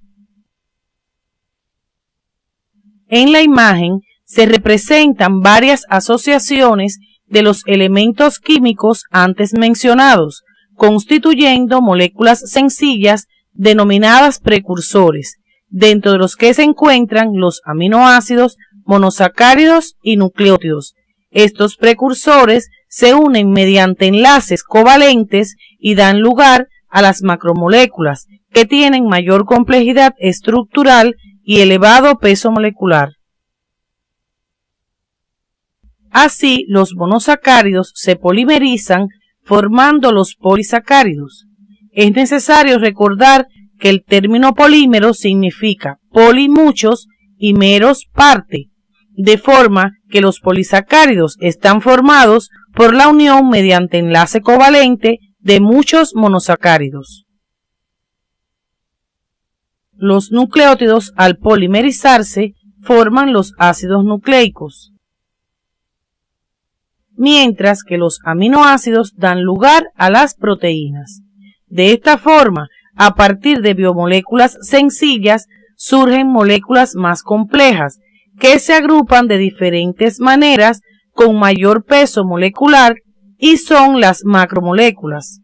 En la imagen se representan varias asociaciones de los elementos químicos antes mencionados, constituyendo moléculas sencillas denominadas precursores, dentro de los que se encuentran los aminoácidos, monosacáridos y nucleótidos. Estos precursores se unen mediante enlaces covalentes y dan lugar a las macromoléculas, que tienen mayor complejidad estructural y elevado peso molecular. Así, los monosacáridos se polimerizan formando los polisacáridos. Es necesario recordar que el término polímero significa poli muchos y meros parte, de forma que los polisacáridos están formados por la unión mediante enlace covalente de muchos monosacáridos. Los nucleótidos, al polimerizarse, forman los ácidos nucleicos, mientras que los aminoácidos dan lugar a las proteínas. De esta forma, a partir de biomoléculas sencillas, surgen moléculas más complejas, que se agrupan de diferentes maneras con mayor peso molecular y son las macromoléculas.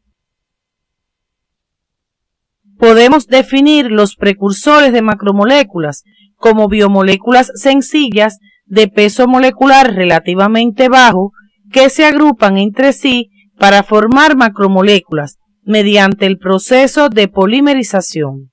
Podemos definir los precursores de macromoléculas como biomoléculas sencillas de peso molecular relativamente bajo que se agrupan entre sí para formar macromoléculas mediante el proceso de polimerización.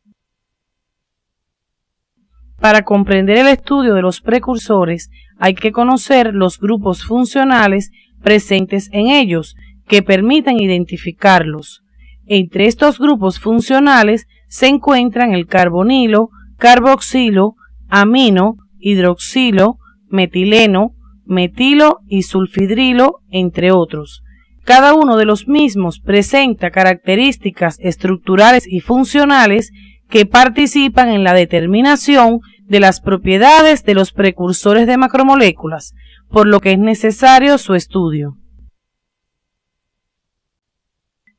Para comprender el estudio de los precursores hay que conocer los grupos funcionales presentes en ellos que permiten identificarlos. Entre estos grupos funcionales se encuentran el carbonilo, carboxilo, amino, hidroxilo, metileno, metilo y sulfidrilo, entre otros. Cada uno de los mismos presenta características estructurales y funcionales que participan en la determinación de las propiedades de los precursores de macromoléculas, por lo que es necesario su estudio.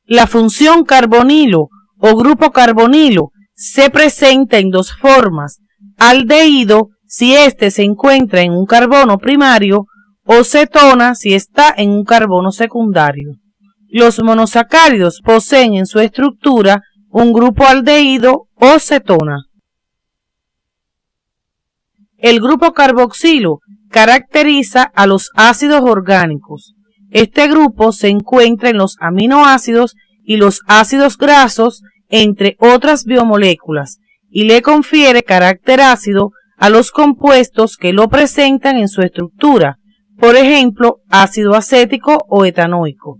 La función carbonilo o grupo carbonilo se presenta en dos formas: aldehído si éste se encuentra en un carbono primario o cetona si está en un carbono secundario. Los monosacáridos poseen en su estructura un grupo aldehído o cetona. El grupo carboxilo caracteriza a los ácidos orgánicos. Este grupo se encuentra en los aminoácidos y los ácidos grasos, entre otras biomoléculas, y le confiere carácter ácido a los compuestos que lo presentan en su estructura, por ejemplo, ácido acético o etanoico.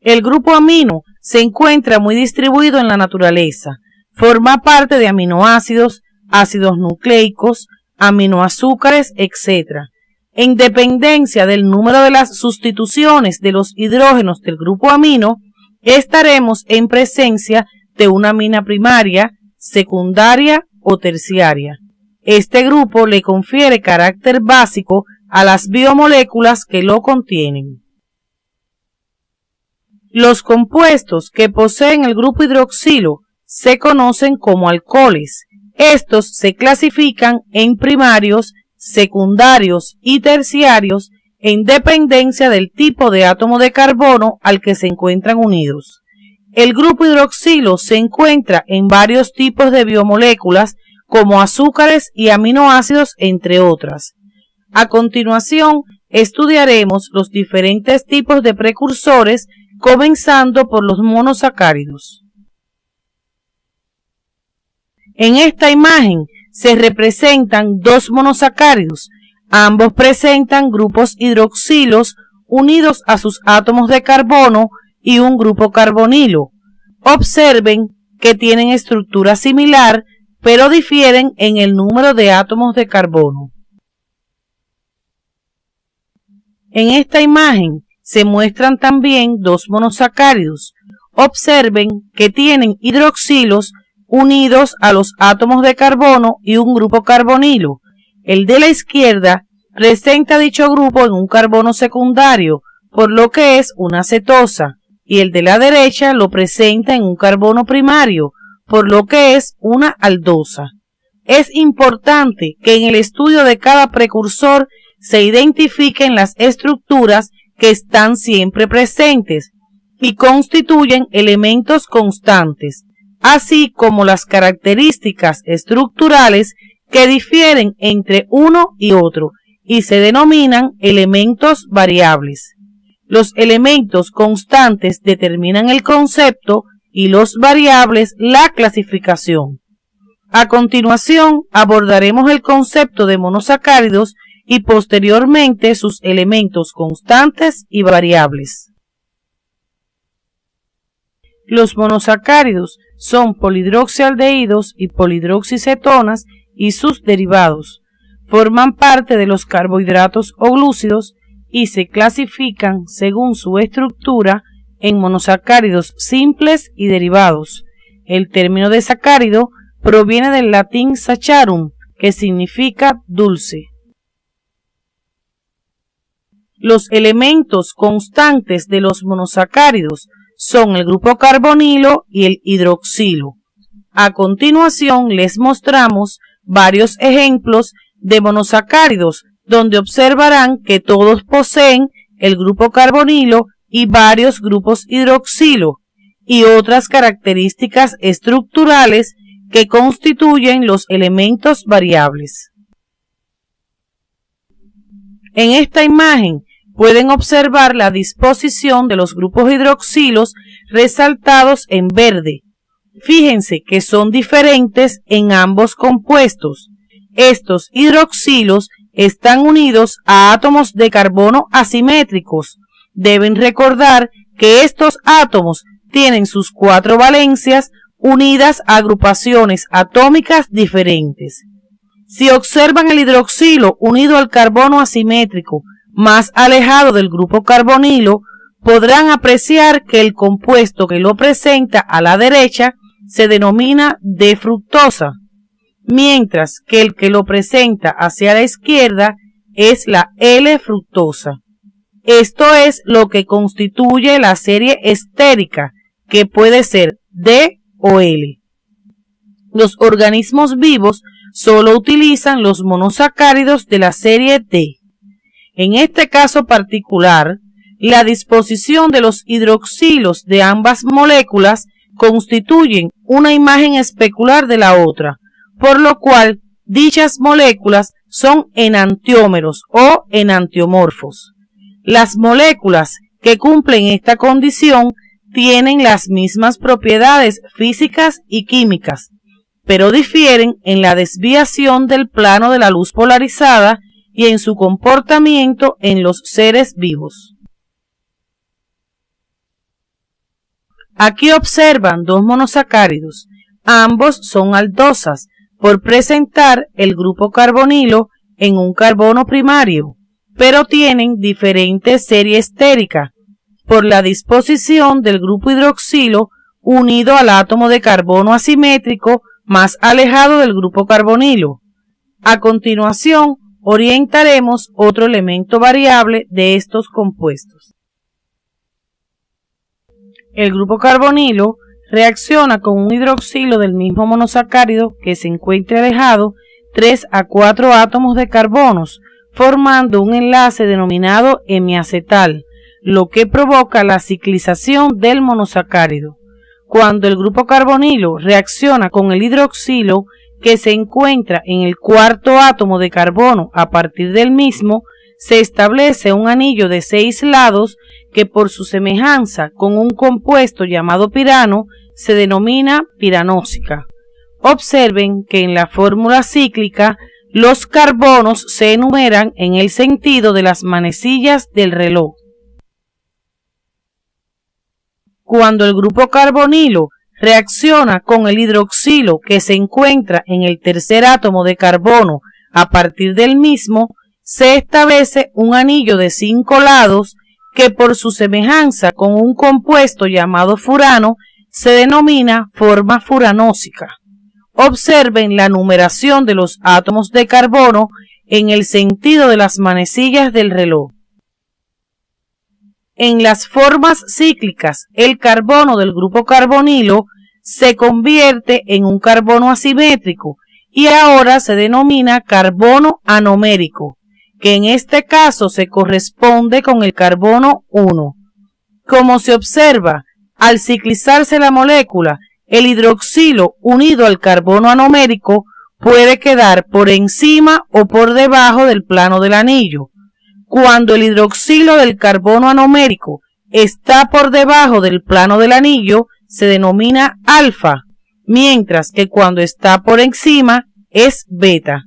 El grupo amino se encuentra muy distribuido en la naturaleza. Forma parte de aminoácidos, ácidos nucleicos, aminoazúcares, etc. En dependencia del número de las sustituciones de los hidrógenos del grupo amino, estaremos en presencia de una amina primaria, secundaria o terciaria. Este grupo le confiere carácter básico a las biomoléculas que lo contienen. Los compuestos que poseen el grupo hidroxilo se conocen como alcoholes. Estos se clasifican en primarios, secundarios y terciarios en dependencia del tipo de átomo de carbono al que se encuentran unidos. El grupo hidroxilo se encuentra en varios tipos de biomoléculas como azúcares y aminoácidos, entre otras. A continuación, estudiaremos los diferentes tipos de precursores, comenzando por los monosacáridos. En esta imagen se representan dos monosacáridos. Ambos presentan grupos hidroxilos unidos a sus átomos de carbono y un grupo carbonilo. Observen que tienen estructura similar, pero difieren en el número de átomos de carbono. En esta imagen se muestran también dos monosacáridos. Observen que tienen hidroxilos unidos a los átomos de carbono y un grupo carbonilo. El de la izquierda presenta dicho grupo en un carbono secundario, por lo que es una cetosa, y el de la derecha lo presenta en un carbono primario, por lo que es una aldosa. Es importante que en el estudio de cada precursor se identifiquen las estructuras que están siempre presentes y constituyen elementos constantes, así como las características estructurales que difieren entre uno y otro y se denominan elementos variables. Los elementos constantes determinan el concepto y los variables la clasificación. A continuación abordaremos el concepto de monosacáridos y posteriormente sus elementos constantes y variables. Los monosacáridos son polihidroxialdehídos y polihidroxicetonas y sus derivados. Forman parte de los carbohidratos o glúcidos y se clasifican según su estructura en monosacáridos simples y derivados. El término de sacárido proviene del latín saccharum, que significa dulce. Los elementos constantes de los monosacáridos son el grupo carbonilo y el hidroxilo. A continuación les mostramos varios ejemplos de monosacáridos donde observarán que todos poseen el grupo carbonilo y varios grupos hidroxilo y otras características estructurales que constituyen los elementos variables. En esta imagen pueden observar la disposición de los grupos hidroxilos resaltados en verde. Fíjense que son diferentes en ambos compuestos. Estos hidroxilos están unidos a átomos de carbono asimétricos. Deben recordar que estos átomos tienen sus 4 valencias unidas a agrupaciones atómicas diferentes. Si observan el hidroxilo unido al carbono asimétrico más alejado del grupo carbonilo, podrán apreciar que el compuesto que lo presenta a la derecha se denomina D-fructosa, mientras que el que lo presenta hacia la izquierda es la L-fructosa. Esto es lo que constituye la serie estérica, que puede ser D o L. Los organismos vivos solo utilizan los monosacáridos de la serie D. En este caso particular, la disposición de los hidroxilos de ambas moléculas constituyen una imagen especular de la otra, por lo cual dichas moléculas son enantiómeros o enantiomorfos. Las moléculas que cumplen esta condición tienen las mismas propiedades físicas y químicas. pero difieren en la desviación del plano de la luz polarizada y en su comportamiento en los seres vivos. Aquí observan dos monosacáridos, ambos son aldosas, por presentar el grupo carbonilo en un carbono primario, pero tienen diferente serie estérica, por la disposición del grupo hidroxilo unido al átomo de carbono asimétrico más alejado del grupo carbonilo. A continuación, orientaremos otro elemento variable de estos compuestos. El grupo carbonilo reacciona con un hidroxilo del mismo monosacárido que se encuentre alejado 3 a 4 átomos de carbonos, formando un enlace denominado hemiacetal, lo que provoca la ciclización del monosacárido. Cuando el grupo carbonilo reacciona con el hidroxilo que se encuentra en el cuarto átomo de carbono a partir del mismo, se establece un anillo de 6 lados que por su semejanza con un compuesto llamado pirano se denomina piranósica. Observen que en la fórmula cíclica los carbonos se enumeran en el sentido de las manecillas del reloj. Cuando el grupo carbonilo reacciona con el hidroxilo que se encuentra en el tercer átomo de carbono a partir del mismo, se establece un anillo de 5 lados que por su semejanza con un compuesto llamado furano se denomina forma furanósica. Observen la numeración de los átomos de carbono en el sentido de las manecillas del reloj. En las formas cíclicas, el carbono del grupo carbonilo se convierte en un carbono asimétrico y ahora se denomina carbono anomérico, que en este caso se corresponde con el carbono 1. Como se observa, al ciclizarse la molécula, el hidroxilo unido al carbono anomérico puede quedar por encima o por debajo del plano del anillo. Cuando el hidroxilo del carbono anomérico está por debajo del plano del anillo, se denomina alfa, mientras que cuando está por encima es beta.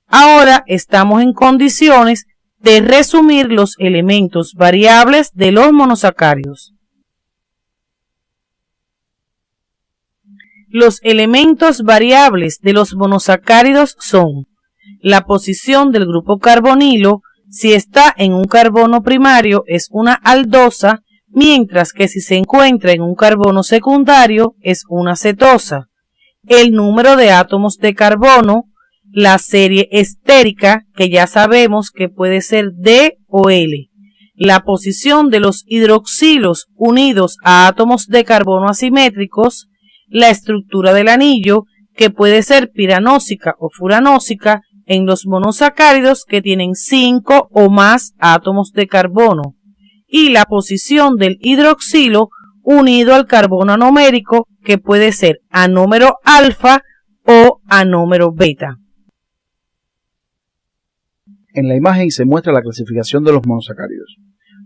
Ahora estamos en condiciones de resumir los elementos variables de los monosacáridos. Los elementos variables de los monosacáridos son la posición del grupo carbonilo. Si está en un carbono primario es una aldosa, mientras que si se encuentra en un carbono secundario es una cetosa. El número de átomos de carbono, la serie estérica, que ya sabemos que puede ser D o L, la posición de los hidroxilos unidos a átomos de carbono asimétricos, la estructura del anillo, que puede ser piranósica o furanósica en los monosacáridos que tienen 5 o más átomos de carbono, y la posición del hidroxilo unido al carbono anomérico, que puede ser anómero alfa o anómero beta. En la imagen se muestra la clasificación de los monosacáridos.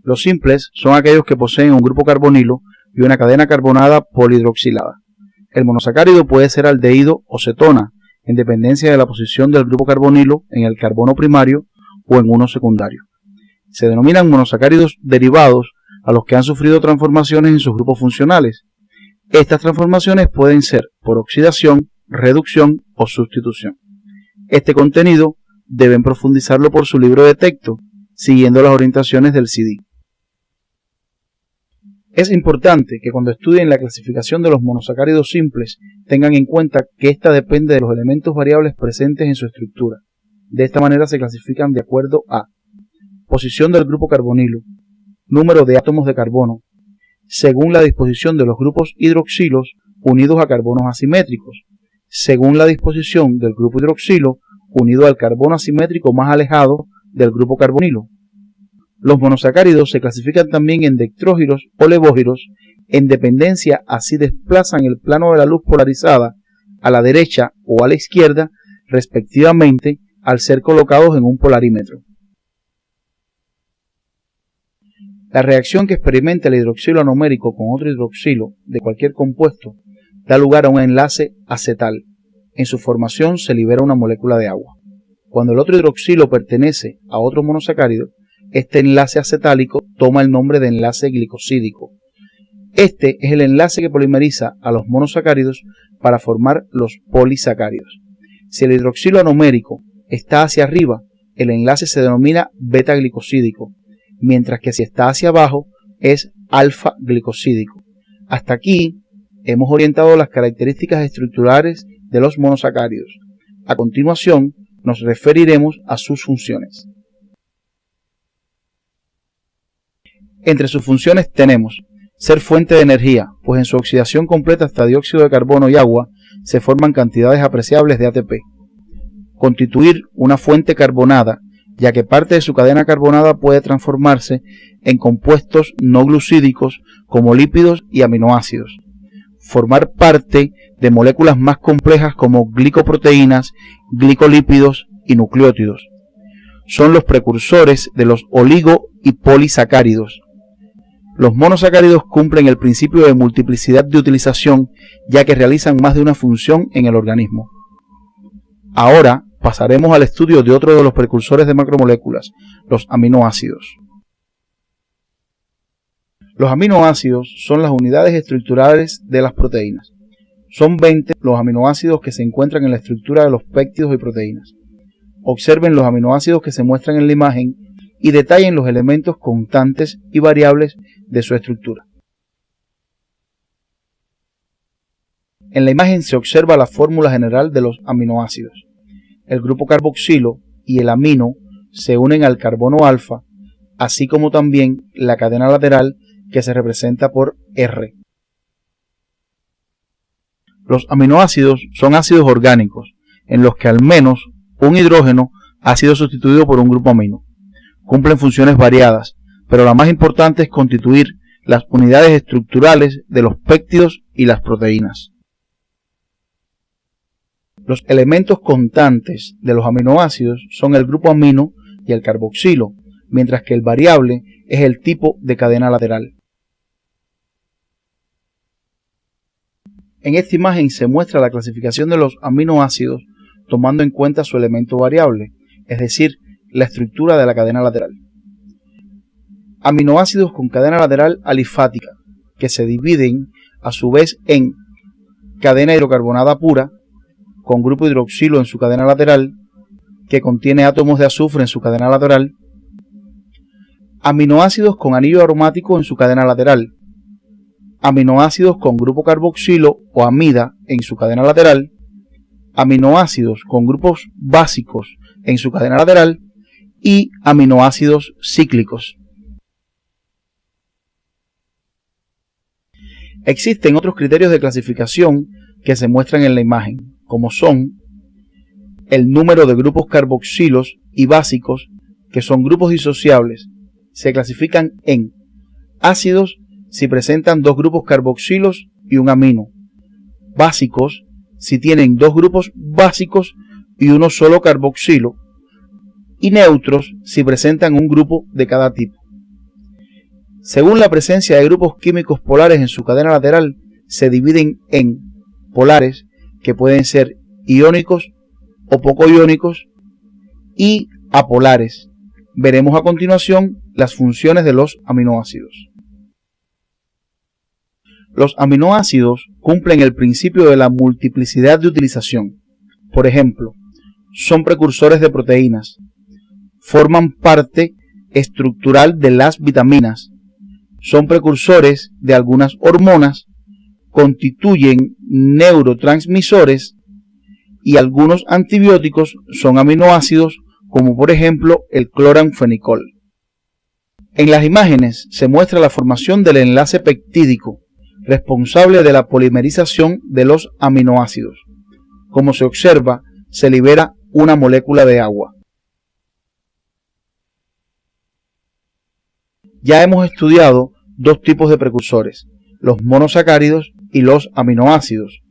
Los simples son aquellos que poseen un grupo carbonilo y una cadena carbonada polihidroxilada. El monosacárido puede ser aldehído o cetona, en dependencia de la posición del grupo carbonilo en el carbono primario o en uno secundario. Se denominan monosacáridos derivados a los que han sufrido transformaciones en sus grupos funcionales. Estas transformaciones pueden ser por oxidación, reducción o sustitución. Este contenido deben profundizarlo por su libro de texto, siguiendo las orientaciones del CD. Es importante que cuando estudien la clasificación de los monosacáridos simples tengan en cuenta que ésta depende de los elementos variables presentes en su estructura. De esta manera se clasifican de acuerdo a posición del grupo carbonilo, número de átomos de carbono, según la disposición de los grupos hidroxilos unidos a carbonos asimétricos, según la disposición del grupo hidroxilo unido al carbono asimétrico más alejado del grupo carbonilo. Los monosacáridos se clasifican también en dextrógiros o levógiros en dependencia a si desplazan el plano de la luz polarizada a la derecha o a la izquierda, respectivamente, al ser colocados en un polarímetro. La reacción que experimenta el hidroxilo anomérico con otro hidroxilo de cualquier compuesto da lugar a un enlace acetal. en su formación se libera una molécula de agua. Cuando el otro hidroxilo pertenece a otro monosacárido, este enlace acetálico toma el nombre de enlace glicosídico. Este es el enlace que polimeriza a los monosacáridos para formar los polisacáridos. Si el hidroxilo anomérico está hacia arriba, el enlace se denomina beta-glicosídico, mientras que si está hacia abajo es alfa-glicosídico. Hasta aquí hemos orientado las características estructurales de los monosacáridos. A continuación nos referiremos a sus funciones. Entre sus funciones tenemos ser fuente de energía, pues en su oxidación completa hasta dióxido de carbono y agua se forman cantidades apreciables de ATP. Constituir una fuente carbonada, ya que parte de su cadena carbonada puede transformarse en compuestos no glucídicos como lípidos y aminoácidos. Formar parte de moléculas más complejas como glicoproteínas, glicolípidos y nucleótidos. Son los precursores de los oligo y polisacáridos. Los monosacáridos cumplen el principio de multiplicidad de utilización, ya que realizan más de una función en el organismo. Ahora pasaremos al estudio de otro de los precursores de macromoléculas, los aminoácidos. Los aminoácidos son las unidades estructurales de las proteínas. Son 20 los aminoácidos que se encuentran en la estructura de los péptidos y proteínas. Observen los aminoácidos que se muestran en la imagen y detallen los elementos constantes y variables de su estructura. En la imagen se observa la fórmula general de los aminoácidos. El grupo carboxilo y el amino se unen al carbono alfa, así como también la cadena lateral que se representa por R. Los aminoácidos son ácidos orgánicos, en los que al menos un hidrógeno ha sido sustituido por un grupo amino. Cumplen funciones variadas, pero la más importante es constituir las unidades estructurales de los péptidos y las proteínas. Los elementos constantes de los aminoácidos son el grupo amino y el carboxilo, mientras que el variable es el tipo de cadena lateral. En esta imagen se muestra la clasificación de los aminoácidos tomando en cuenta su elemento variable, es decir, la estructura de la cadena lateral. Aminoácidos con cadena lateral alifática, que se dividen a su vez en cadena hidrocarbonada pura, con grupo hidroxilo en su cadena lateral, que contiene átomos de azufre en su cadena lateral, aminoácidos con anillo aromático en su cadena lateral, aminoácidos con grupo carboxilo o amida en su cadena lateral, aminoácidos con grupos básicos en su cadena lateral y aminoácidos cíclicos. Existen otros criterios de clasificación que se muestran en la imagen, como son el número de grupos carboxilos y básicos, que son grupos disociables. Se clasifican en ácidos si presentan dos grupos carboxilos y un amino, básicos si tienen dos grupos básicos y uno solo carboxilo, y neutros si presentan un grupo de cada tipo. Según la presencia de grupos químicos polares en su cadena lateral, se dividen en polares, que pueden ser iónicos o poco iónicos, y apolares. Veremos a continuación las funciones de los aminoácidos. Los aminoácidos cumplen el principio de la multiplicidad de utilización. Por ejemplo, son precursores de proteínas, forman parte estructural de las vitaminas, son precursores de algunas hormonas, constituyen neurotransmisores y algunos antibióticos son aminoácidos, como por ejemplo el cloranfenicol. En las imágenes se muestra la formación del enlace peptídico, responsable de la polimerización de los aminoácidos. Como se observa, se libera una molécula de agua. Ya hemos estudiado dos tipos de precursores, los monosacáridos y los aminoácidos.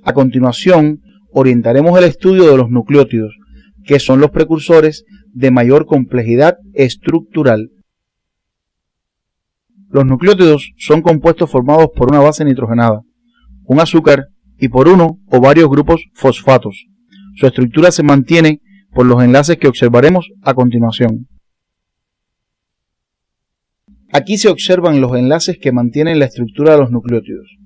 A continuación, orientaremos el estudio de los nucleótidos, que son los precursores de mayor complejidad estructural. Los nucleótidos son compuestos formados por una base nitrogenada, un azúcar y por uno o varios grupos fosfatos. Su estructura se mantiene por los enlaces que observaremos a continuación. Aquí se observan los enlaces que mantienen la estructura de los nucleótidos.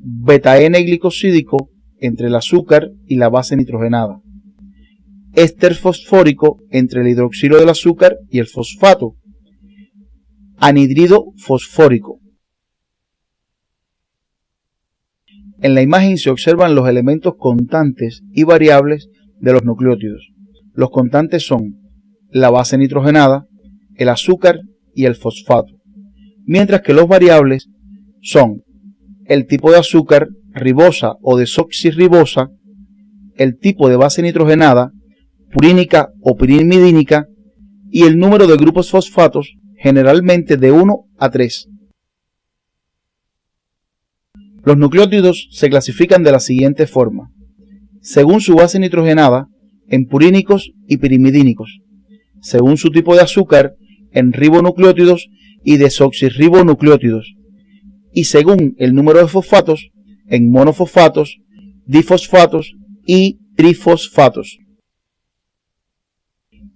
Beta-N-glicosídico entre el azúcar y la base nitrogenada. Éster fosfórico entre el hidroxilo del azúcar y el fosfato. Anhidrido fosfórico. En la imagen se observan los elementos constantes y variables de los nucleótidos. Los constantes son la base nitrogenada, el azúcar y el fosfato, mientras que los variables son el tipo de azúcar, ribosa o desoxirribosa, el tipo de base nitrogenada, purínica o pirimidínica, y el número de grupos fosfatos, generalmente de 1 a 3. Los nucleótidos se clasifican de la siguiente forma: según su base nitrogenada, en purínicos y pirimidínicos; según su tipo de azúcar, en ribonucleótidos y desoxirribonucleótidos; y según el número de fosfatos, en monofosfatos, difosfatos y trifosfatos.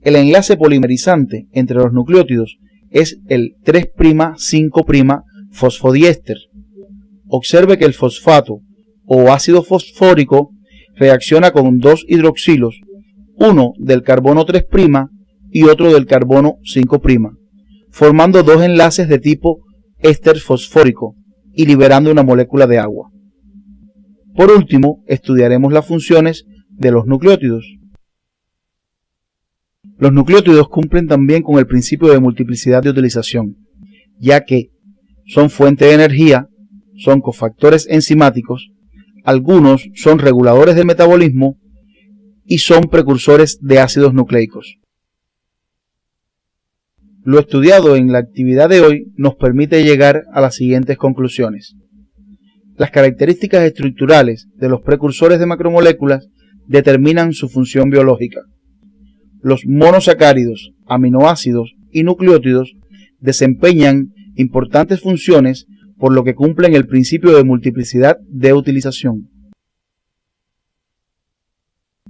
El enlace polimerizante entre los nucleótidos es el 3'5' fosfodiéster. Observe que el fosfato o ácido fosfórico reacciona con dos hidroxilos, uno del carbono 3' y otro del carbono 5', formando dos enlaces de tipo éster fosfórico y liberando una molécula de agua. Por último, estudiaremos las funciones de los nucleótidos. Los nucleótidos cumplen también con el principio de multiplicidad de utilización, ya que son fuente de energía, son cofactores enzimáticos, algunos son reguladores del metabolismo y son precursores de ácidos nucleicos. Lo estudiado en la actividad de hoy nos permite llegar a las siguientes conclusiones. Las características estructurales de los precursores de macromoléculas determinan su función biológica. Los monosacáridos, aminoácidos y nucleótidos desempeñan importantes funciones, por lo que cumplen el principio de multiplicidad de utilización.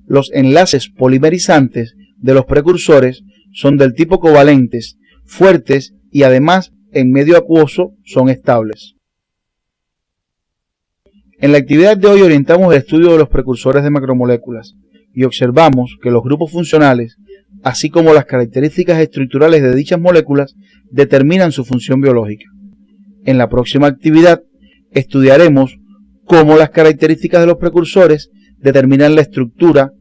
Los enlaces polimerizantes de los precursores son del tipo covalentes, fuertes y además en medio acuoso son estables. En la actividad de hoy orientamos el estudio de los precursores de macromoléculas y observamos que los grupos funcionales, así como las características estructurales de dichas moléculas, determinan su función biológica. En la próxima actividad estudiaremos cómo las características de los precursores determinan la estructura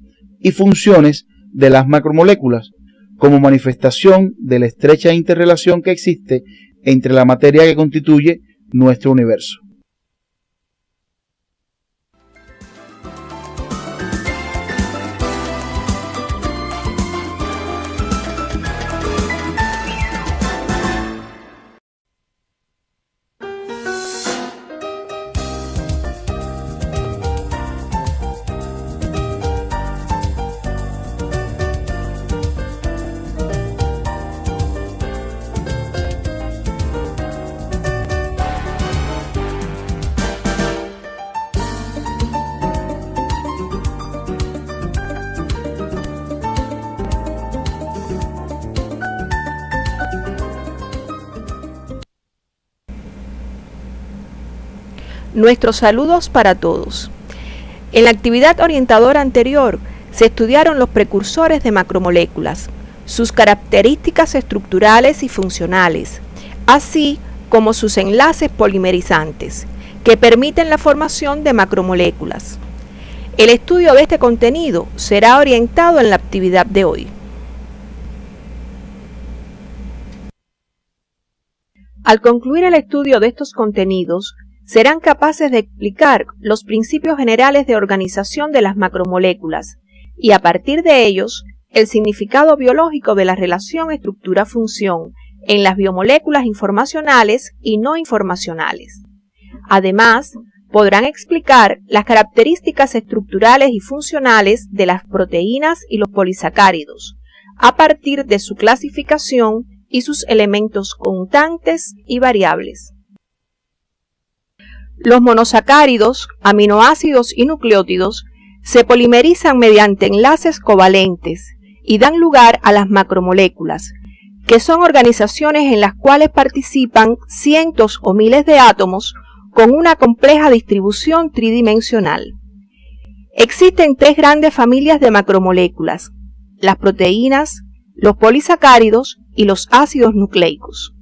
y funciones de las macromoléculas, como manifestación de la estrecha interrelación que existe entre la materia que constituye nuestro universo. Nuestros saludos para todos. En la actividad orientadora anterior se estudiaron los precursores de macromoléculas, sus características estructurales y funcionales, así como sus enlaces polimerizantes, que permiten la formación de macromoléculas. El estudio de este contenido será orientado en la actividad de hoy. Al concluir el estudio de estos contenidos, serán capaces de explicar los principios generales de organización de las macromoléculas y a partir de ellos el significado biológico de la relación estructura-función en las biomoléculas informacionales y no informacionales. Además, podrán explicar las características estructurales y funcionales de las proteínas y los polisacáridos a partir de su clasificación y sus elementos constantes y variables. Los monosacáridos, aminoácidos y nucleótidos se polimerizan mediante enlaces covalentes y dan lugar a las macromoléculas, que son organizaciones en las cuales participan cientos o miles de átomos con una compleja distribución tridimensional. Existen tres grandes familias de macromoléculas: las proteínas, los polisacáridos y los ácidos nucleicos.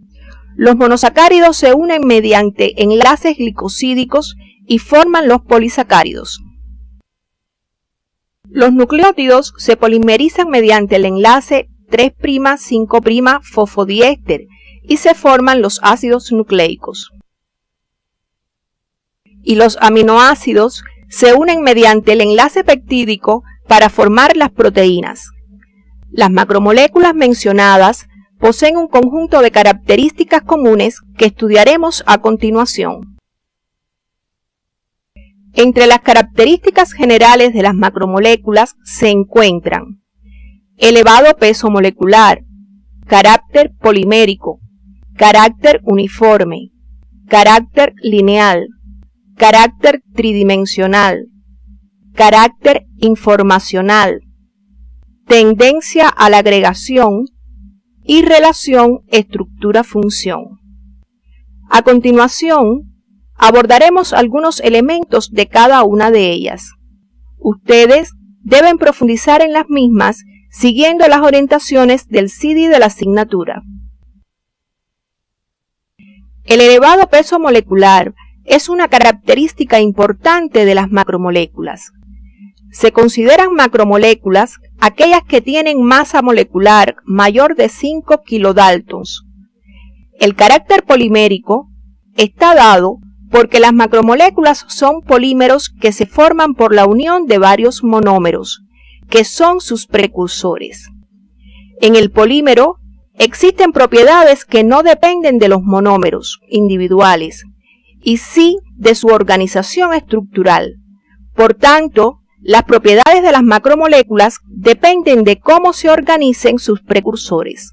Los monosacáridos se unen mediante enlaces glicosídicos y forman los polisacáridos. Los nucleótidos se polimerizan mediante el enlace 3'5' fosfodiéster y se forman los ácidos nucleicos. Y los aminoácidos se unen mediante el enlace peptídico para formar las proteínas. Las macromoléculas mencionadas poseen un conjunto de características comunes que estudiaremos a continuación. Entre las características generales de las macromoléculas se encuentran elevado peso molecular, carácter polimérico, carácter uniforme, carácter lineal, carácter tridimensional, carácter informacional, tendencia a la agregación y relación estructura-función. A continuación, abordaremos algunos elementos de cada una de ellas. Ustedes deben profundizar en las mismas siguiendo las orientaciones del CD de la asignatura. El elevado peso molecular es una característica importante de las macromoléculas. Se consideran macromoléculas aquellas que tienen masa molecular mayor de 5 kilodaltons. El carácter polimérico está dado porque las macromoléculas son polímeros que se forman por la unión de varios monómeros, que son sus precursores. En el polímero existen propiedades que no dependen de los monómeros individuales, y sí de su organización estructural. Por tanto, las propiedades de las macromoléculas dependen de cómo se organicen sus precursores.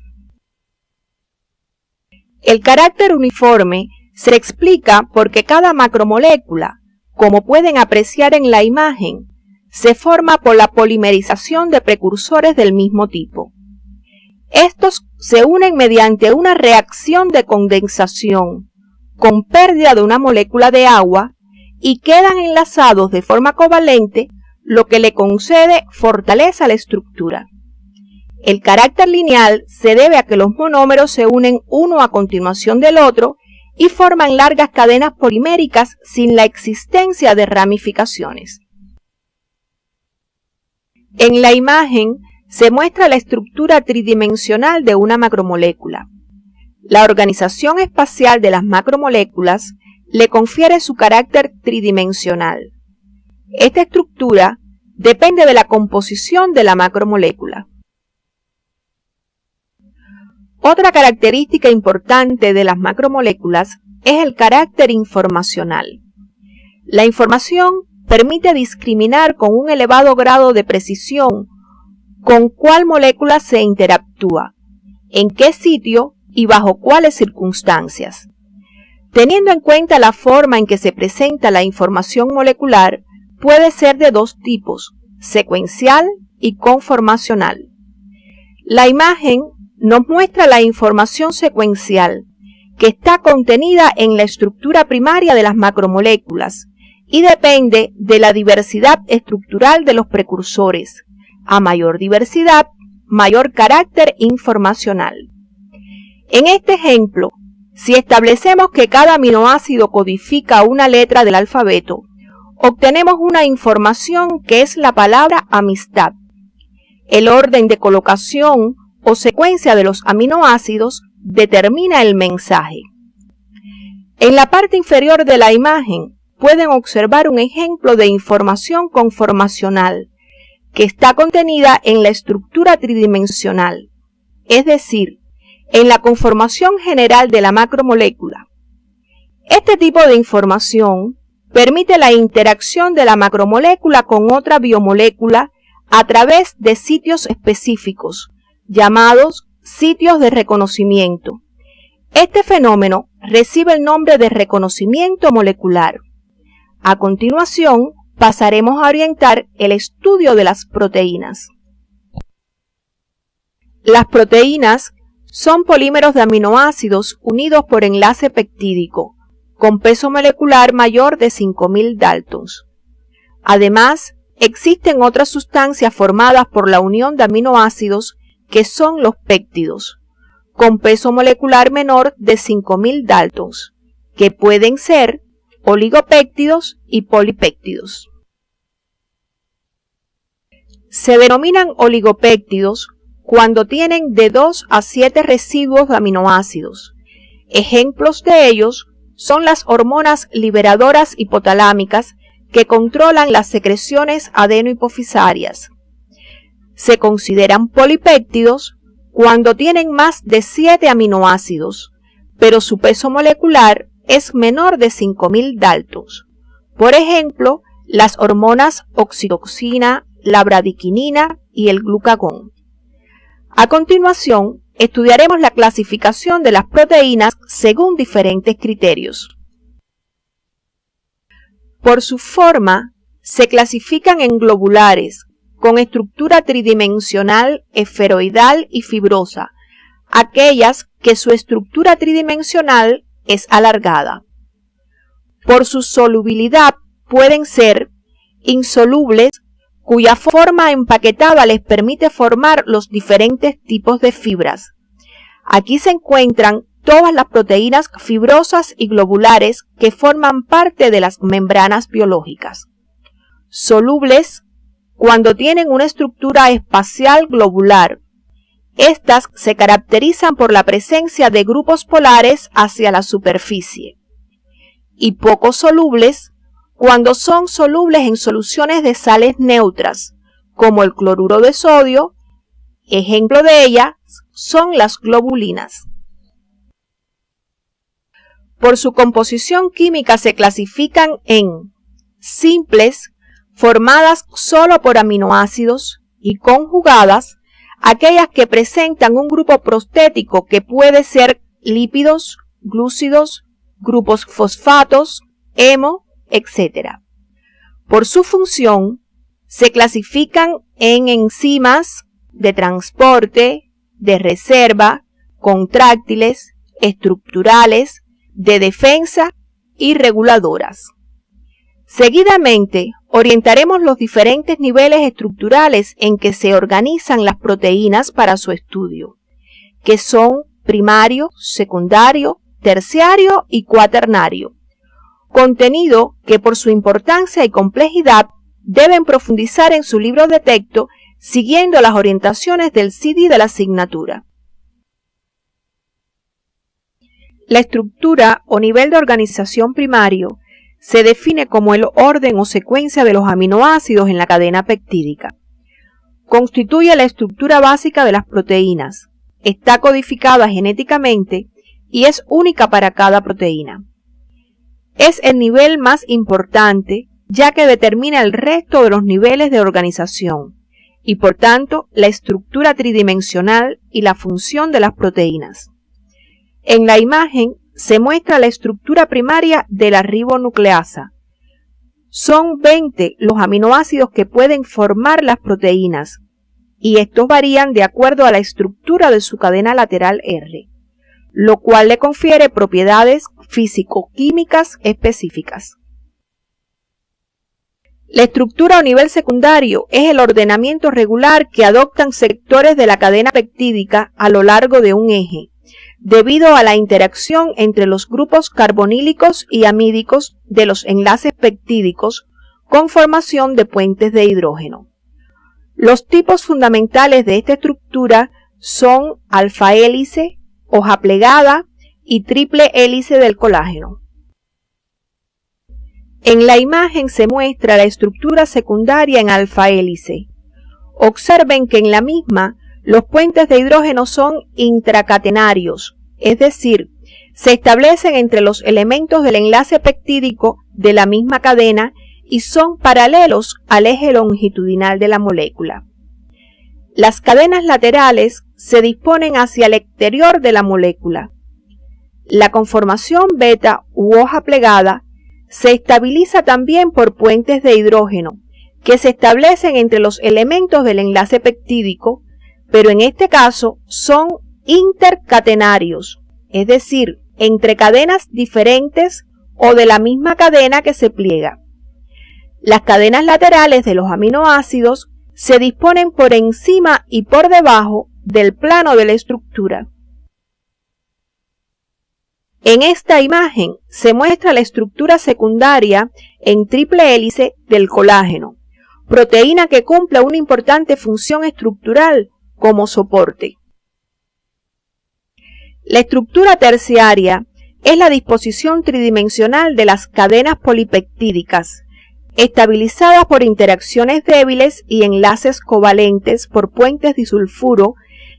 El carácter uniforme se explica porque cada macromolécula, como pueden apreciar en la imagen, se forma por la polimerización de precursores del mismo tipo. Estos se unen mediante una reacción de condensación, con pérdida de una molécula de agua, y quedan enlazados de forma covalente, lo que le concede fortaleza a la estructura. El carácter lineal se debe a que los monómeros se unen uno a continuación del otro y forman largas cadenas poliméricas sin la existencia de ramificaciones. En la imagen se muestra la estructura tridimensional de una macromolécula. La organización espacial de las macromoléculas le confiere su carácter tridimensional. Esta estructura depende de la composición de la macromolécula. Otra característica importante de las macromoléculas es el carácter informacional. La información permite discriminar con un elevado grado de precisión con cuál molécula se interactúa, en qué sitio y bajo cuáles circunstancias. Teniendo en cuenta la forma en que se presenta la información molecular, puede ser de dos tipos, secuencial y conformacional. La imagen nos muestra la información secuencial, que está contenida en la estructura primaria de las macromoléculas y depende de la diversidad estructural de los precursores. A mayor diversidad, mayor carácter informacional. En este ejemplo, si establecemos que cada aminoácido codifica una letra del alfabeto, obtenemos una información que es la palabra amistad. El orden de colocación o secuencia de los aminoácidos determina el mensaje. En la parte inferior de la imagen pueden observar un ejemplo de información conformacional que está contenida en la estructura tridimensional, es decir, en la conformación general de la macromolécula. Este tipo de información permite la interacción de la macromolécula con otra biomolécula a través de sitios específicos, llamados sitios de reconocimiento. Este fenómeno recibe el nombre de reconocimiento molecular. A continuación, pasaremos a orientar el estudio de las proteínas. Las proteínas son polímeros de aminoácidos unidos por enlace peptídico, con peso molecular mayor de 5000 daltons. Además, existen otras sustancias formadas por la unión de aminoácidos que son los péptidos, con peso molecular menor de 5000 daltons, que pueden ser oligopéptidos y polipéptidos. Se denominan oligopéptidos cuando tienen de 2 a 7 residuos de aminoácidos. Ejemplos de ellos son las hormonas liberadoras hipotalámicas que controlan las secreciones adenohipofisarias. Se consideran polipéptidos cuando tienen más de 7 aminoácidos, pero su peso molecular es menor de 5000 daltons. Por ejemplo, las hormonas oxitoxina, la bradiquinina y el glucagón. A continuación, estudiaremos la clasificación de las proteínas según diferentes criterios. Por su forma, se clasifican en globulares, con estructura tridimensional, esferoidal y fibrosa, aquellas que su estructura tridimensional es alargada. Por su solubilidad pueden ser insolubles, cuya forma empaquetada les permite formar los diferentes tipos de fibras. Aquí se encuentran todas las proteínas fibrosas y globulares que forman parte de las membranas biológicas. Solubles, cuando tienen una estructura espacial globular. Estas se caracterizan por la presencia de grupos polares hacia la superficie. Y poco solubles, cuando son solubles en soluciones de sales neutras, como el cloruro de sodio. Ejemplo de ellas son las globulinas. Por su composición química se clasifican en simples, formadas solo por aminoácidos, y conjugadas, aquellas que presentan un grupo prostético que puede ser lípidos, glúcidos, grupos fosfatos, hemo, etc. Por su función, se clasifican en enzimas de transporte, de reserva, contráctiles, estructurales, de defensa y reguladoras. Seguidamente, orientaremos los diferentes niveles estructurales en que se organizan las proteínas para su estudio, que son primario, secundario, terciario y cuaternario, contenido que por su importancia y complejidad deben profundizar en su libro de texto siguiendo las orientaciones del CD de la asignatura. La estructura o nivel de organización primario se define como el orden o secuencia de los aminoácidos en la cadena peptídica. Constituye la estructura básica de las proteínas, está codificada genéticamente y es única para cada proteína. Es el nivel más importante, ya que determina el resto de los niveles de organización y por tanto la estructura tridimensional y la función de las proteínas. En la imagen se muestra la estructura primaria de la ribonucleasa. Son 20 los aminoácidos que pueden formar las proteínas y estos varían de acuerdo a la estructura de su cadena lateral R, lo cual le confiere propiedades físico-químicas específicas. La estructura o nivel secundario es el ordenamiento regular que adoptan sectores de la cadena peptídica a lo largo de un eje, debido a la interacción entre los grupos carbonílicos y amídicos de los enlaces peptídicos con formación de puentes de hidrógeno. Los tipos fundamentales de esta estructura son alfa hélice, hoja plegada y triple hélice del colágeno. En la imagen se muestra la estructura secundaria en alfa hélice. Observen que en la misma los puentes de hidrógeno son intracatenarios, es decir, se establecen entre los elementos del enlace peptídico de la misma cadena y son paralelos al eje longitudinal de la molécula. Las cadenas laterales se disponen hacia el exterior de la molécula. La conformación beta u hoja plegada se estabiliza también por puentes de hidrógeno, que se establecen entre los elementos del enlace peptídico, pero en este caso son intercatenarios, es decir, entre cadenas diferentes o de la misma cadena que se pliega. Las cadenas laterales de los aminoácidos se disponen por encima y por debajo del plano de la estructura. En esta imagen se muestra la estructura secundaria en triple hélice del colágeno, proteína que cumple una importante función estructural como soporte. La estructura terciaria es la disposición tridimensional de las cadenas polipeptídicas, estabilizadas por interacciones débiles y enlaces covalentes por puentes disulfuro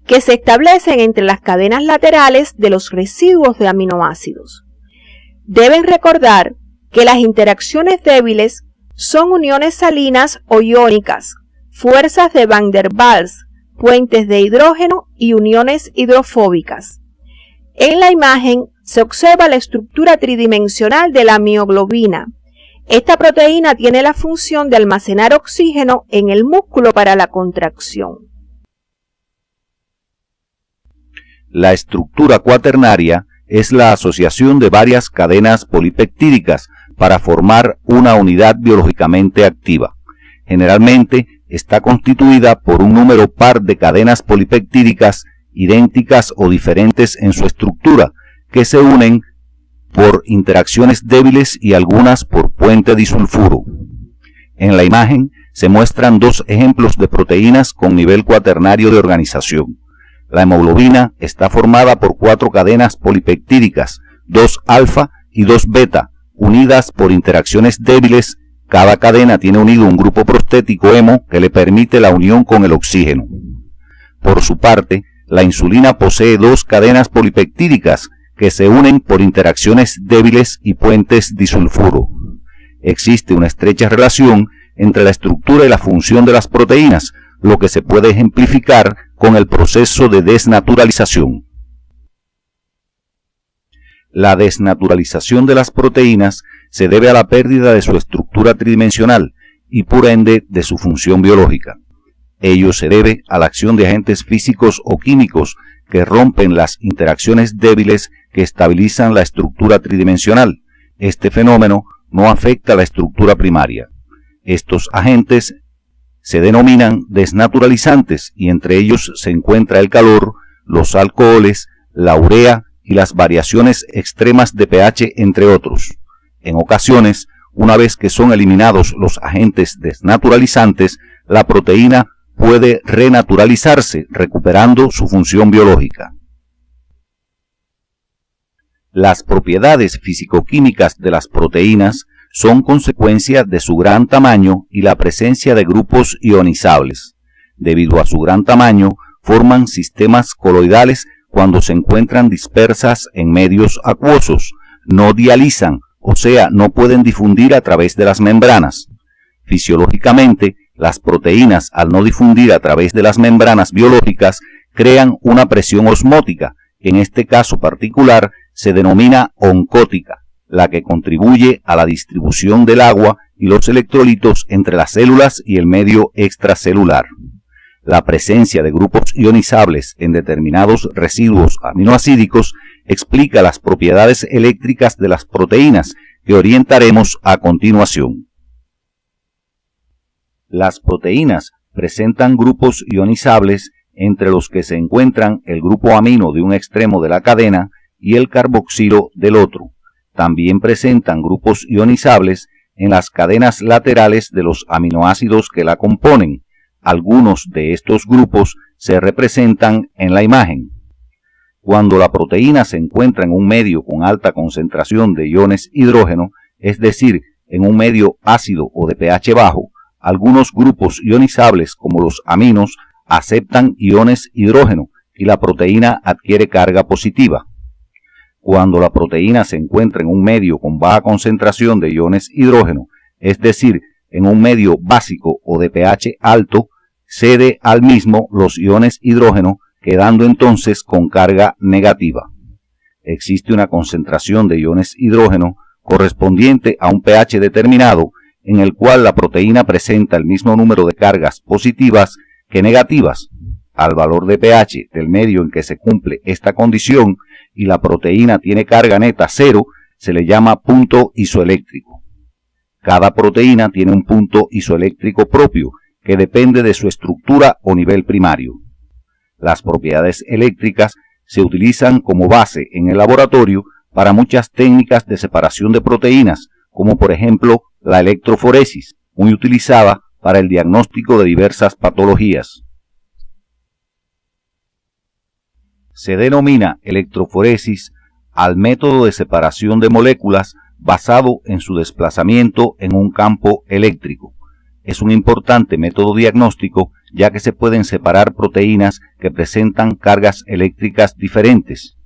que se establecen entre las cadenas laterales de los residuos de aminoácidos. Deben recordar que las interacciones débiles son uniones salinas o iónicas, fuerzas de Van der Waals, puentes de hidrógeno y uniones hidrofóbicas. En la imagen se observa la estructura tridimensional de la mioglobina. Esta proteína tiene la función de almacenar oxígeno en el músculo para la contracción. La estructura cuaternaria es la asociación de varias cadenas polipeptídicas para formar una unidad biológicamente activa. Generalmente está constituida por un número par de cadenas polipeptídicas idénticas o diferentes en su estructura, que se unen por interacciones débiles y algunas por puente disulfuro. En la imagen se muestran dos ejemplos de proteínas con nivel cuaternario de organización. La hemoglobina está formada por 4 cadenas polipeptídicas, 2 alfa y 2 beta, unidas por interacciones débiles. Cada cadena tiene unido un grupo prostético hemo que le permite la unión con el oxígeno. Por su parte, la insulina posee 2 cadenas polipeptídicas que se unen por interacciones débiles y puentes disulfuro. Existe una estrecha relación entre la estructura y la función de las proteínas, lo que se puede ejemplificar con el proceso de desnaturalización. La desnaturalización de las proteínas se debe a la pérdida de su estructura tridimensional y por ende de su función biológica. Ello se debe a la acción de agentes físicos o químicos que rompen las interacciones débiles que estabilizan la estructura tridimensional. Este fenómeno no afecta a la estructura primaria. Estos agentes se denominan desnaturalizantes y entre ellos se encuentra el calor, los alcoholes, la urea y las variaciones extremas de pH, entre otros. En ocasiones, una vez que son eliminados los agentes desnaturalizantes, la proteína puede renaturalizarse, recuperando su función biológica. Las propiedades fisicoquímicas de las proteínas son consecuencia de su gran tamaño y la presencia de grupos ionizables. Debido a su gran tamaño, forman sistemas coloidales cuando se encuentran dispersas en medios acuosos, no dializan, o sea, no pueden difundir a través de las membranas. Fisiológicamente, las proteínas, al no difundir a través de las membranas biológicas, crean una presión osmótica, que en este caso particular se denomina oncótica, la que contribuye a la distribución del agua y los electrolitos entre las células y el medio extracelular. La presencia de grupos ionizables en determinados residuos aminoácidos explica las propiedades eléctricas de las proteínas que orientaremos a continuación. Las proteínas presentan grupos ionizables entre los que se encuentran el grupo amino de un extremo de la cadena y el carboxilo del otro. También presentan grupos ionizables en las cadenas laterales de los aminoácidos que la componen. Algunos de estos grupos se representan en la imagen. Cuando la proteína se encuentra en un medio con alta concentración de iones hidrógeno, es decir, en un medio ácido o de pH bajo, algunos grupos ionizables como los aminos aceptan iones hidrógeno y la proteína adquiere carga positiva. Cuando la proteína se encuentra en un medio con baja concentración de iones hidrógeno, es decir, en un medio básico o de pH alto, cede al mismo los iones hidrógeno, quedando entonces con carga negativa. Existe una concentración de iones hidrógeno correspondiente a un pH determinado, en el cual la proteína presenta el mismo número de cargas positivas que negativas. Al valor de pH del medio en que se cumple esta condición y la proteína tiene carga neta 0, se le llama punto isoeléctrico. Cada proteína tiene un punto isoeléctrico propio, que depende de su estructura o nivel primario. Las propiedades eléctricas se utilizan como base en el laboratorio para muchas técnicas de separación de proteínas, como por ejemplo la electroforesis, muy utilizada para el diagnóstico de diversas patologías. Se denomina electroforesis al método de separación de moléculas basado en su desplazamiento en un campo eléctrico. Es un importante método diagnóstico, ya que se pueden separar proteínas que presentan cargas eléctricas diferentes.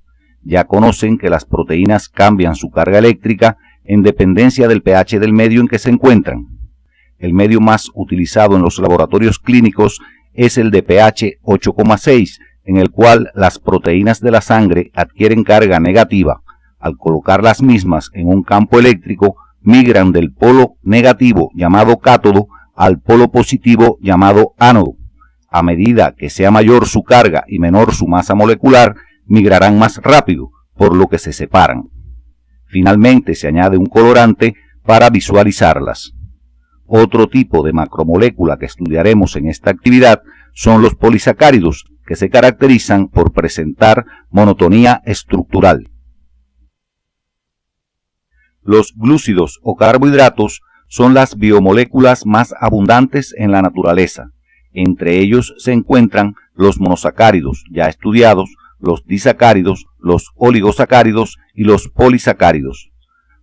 Ya conocen que las proteínas cambian su carga eléctrica en dependencia del pH del medio en que se encuentran. El medio más utilizado en los laboratorios clínicos es el de pH 8,6, en el cual las proteínas de la sangre adquieren carga negativa. Al colocar las mismas en un campo eléctrico, migran del polo negativo llamado cátodo al polo positivo llamado ánodo. A medida que sea mayor su carga y menor su masa molecular, migrarán más rápido, por lo que se separan. Finalmente se añade un colorante para visualizarlas. Otro tipo de macromolécula que estudiaremos en esta actividad son los polisacáridos, que se caracterizan por presentar monotonía estructural. Los glúcidos o carbohidratos son las biomoléculas más abundantes en la naturaleza. Entre ellos se encuentran los monosacáridos, ya estudiados, los disacáridos, los oligosacáridos y los polisacáridos.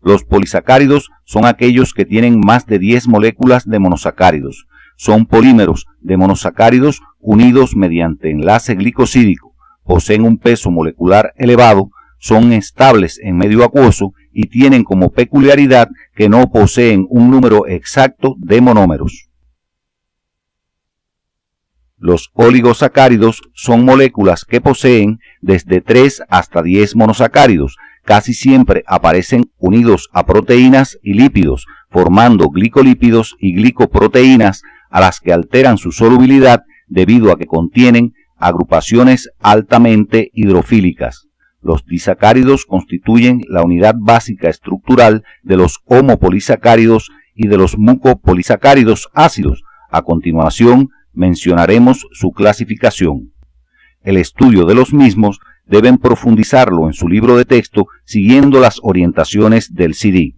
Los polisacáridos son aquellos que tienen más de 10 moléculas de monosacáridos. Son polímeros de monosacáridos unidos mediante enlace glicosídico, poseen un peso molecular elevado, son estables en medio acuoso y tienen como peculiaridad que no poseen un número exacto de monómeros. Los oligosacáridos son moléculas que poseen desde 3 hasta 10 monosacáridos. Casi siempre aparecen unidos a proteínas y lípidos, formando glicolípidos y glicoproteínas a las que alteran su solubilidad debido a que contienen agrupaciones altamente hidrofílicas. Los disacáridos constituyen la unidad básica estructural de los homopolisacáridos y de los mucopolisacáridos ácidos. A continuación mencionaremos su clasificación. El estudio de los mismos deben profundizarlo en su libro de texto siguiendo las orientaciones del CD.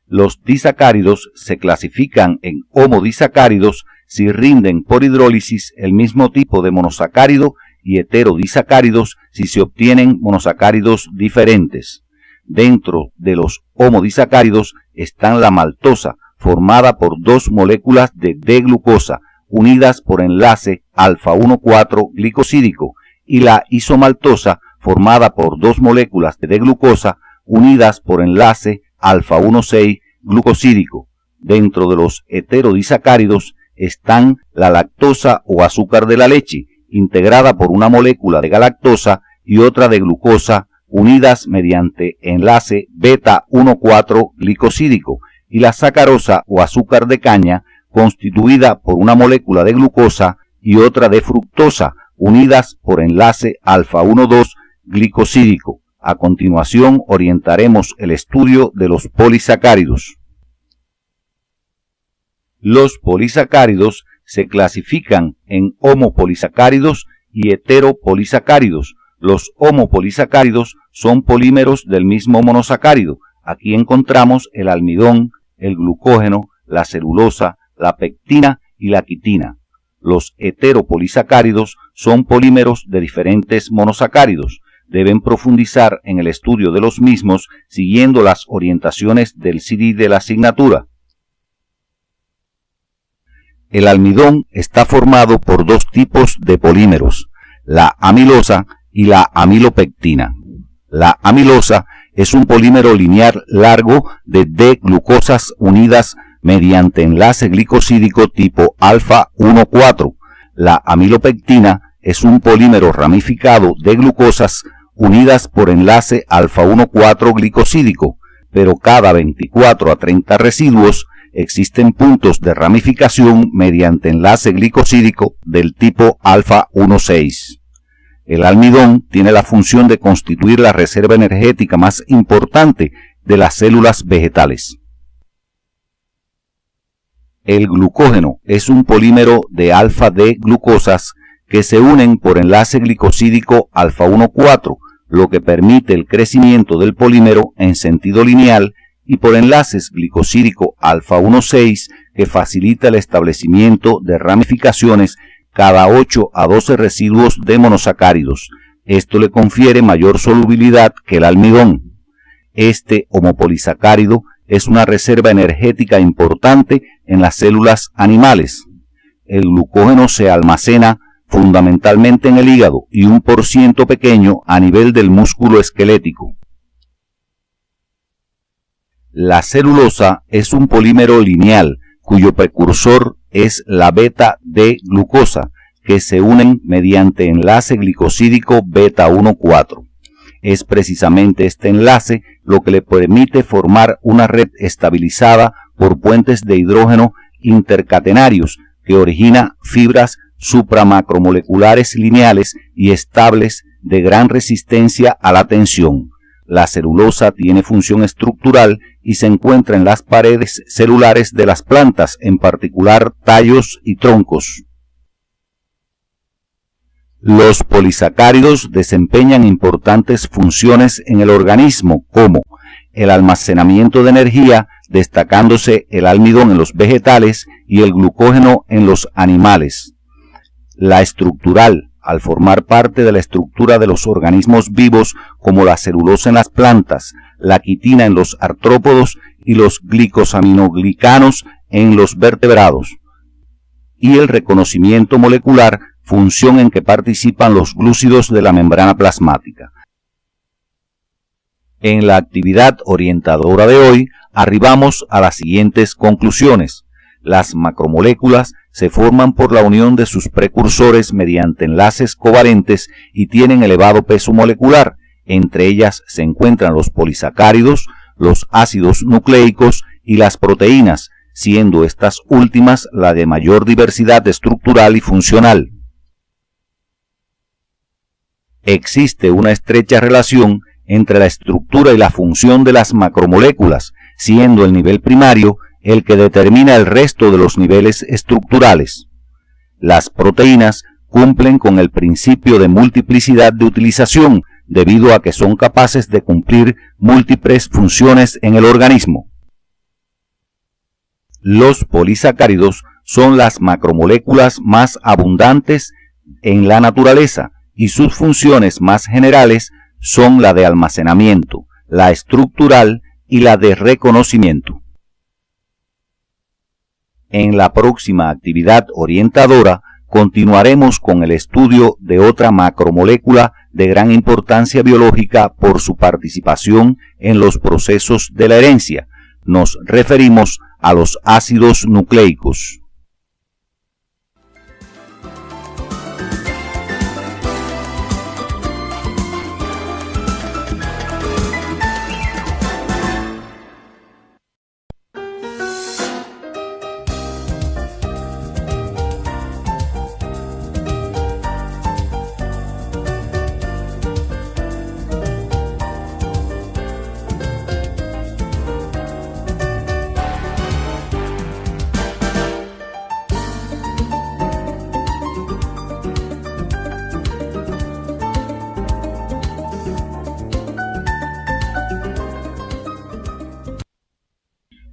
Los disacáridos se clasifican en homodisacáridos si rinden por hidrólisis el mismo tipo de monosacárido y heterodisacáridos si se obtienen monosacáridos diferentes. Dentro de los homodisacáridos están la maltosa, formada por 2 moléculas de D-glucosa, unidas por enlace alfa-1,4 glicosídico, y la isomaltosa, formada por 2 moléculas de D-glucosa, unidas por enlace alfa-1,6 glucosídico. Dentro de los heterodisacáridos están la lactosa o azúcar de la leche, integrada por una molécula de galactosa y otra de glucosa, unidas mediante enlace beta-1,4 glicosídico, y la sacarosa o azúcar de caña, constituida por una molécula de glucosa y otra de fructosa, unidas por enlace alfa-1,2 glicosídico. A continuación orientaremos el estudio de los polisacáridos. Los polisacáridos se clasifican en homopolisacáridos y heteropolisacáridos. Los homopolisacáridos son polímeros del mismo monosacárido. Aquí encontramos el almidón, el glucógeno, la celulosa, la pectina y la quitina. Los heteropolisacáridos son polímeros de diferentes monosacáridos. Deben profundizar en el estudio de los mismos siguiendo las orientaciones del CD de la asignatura. El almidón está formado por 2 tipos de polímeros, la amilosa y la amilopectina. La amilosa es un polímero lineal largo de D-glucosas unidas mediante enlace glicosídico tipo alfa-1,4. La amilopectina es un polímero ramificado de glucosas unidas por enlace alfa-1,4 glicosídico, pero cada 24 a 30 residuos existen puntos de ramificación mediante enlace glicosídico del tipo alfa-1,6. El almidón tiene la función de constituir la reserva energética más importante de las células vegetales. El glucógeno es un polímero de alfa-D glucosas que se unen por enlace glicosídico alfa-1,4, lo que permite el crecimiento del polímero en sentido lineal, y por enlaces glicosídico alfa-1,6 que facilita el establecimiento de ramificaciones cada 8 a 12 residuos de monosacáridos. Esto le confiere mayor solubilidad que el almidón. Este homopolisacárido es una reserva energética importante en las células animales. El glucógeno se almacena fundamentalmente en el hígado y un % pequeño a nivel del músculo esquelético. La celulosa es un polímero lineal cuyo precursor es la beta-D-glucosa, que se unen mediante enlace glicosídico beta-1,4. Es precisamente este enlace lo que le permite formar una red estabilizada por puentes de hidrógeno intercatenarios que origina fibras supramacromoleculares lineales y estables de gran resistencia a la tensión. La celulosa tiene función estructural y se encuentra en las paredes celulares de las plantas, en particular tallos y troncos. Los polisacáridos desempeñan importantes funciones en el organismo, como el almacenamiento de energía, destacándose el almidón en los vegetales y el glucógeno en los animales. La estructural, al formar parte de la estructura de los organismos vivos, como la celulosa en las plantas, la quitina en los artrópodos y los glicosaminoglicanos en los vertebrados. Y el reconocimiento molecular, función en que participan los glúcidos de la membrana plasmática. En la actividad orientadora de hoy, arribamos a las siguientes conclusiones. Las macromoléculas se forman por la unión de sus precursores mediante enlaces covalentes y tienen elevado peso molecular. Entre ellas se encuentran los polisacáridos, los ácidos nucleicos y las proteínas, siendo estas últimas la de mayor diversidad estructural y funcional. Existe una estrecha relación entre la estructura y la función de las macromoléculas, siendo el nivel primario el que determina el resto de los niveles estructurales. Las proteínas cumplen con el principio de multiplicidad de utilización, debido a que son capaces de cumplir múltiples funciones en el organismo. Los polisacáridos son las macromoléculas más abundantes en la naturaleza y sus funciones más generales son la de almacenamiento, la estructural y la de reconocimiento. En la próxima actividad orientadora continuaremos con el estudio de otra macromolécula de gran importancia biológica por su participación en los procesos de la herencia. Nos referimos a los ácidos nucleicos.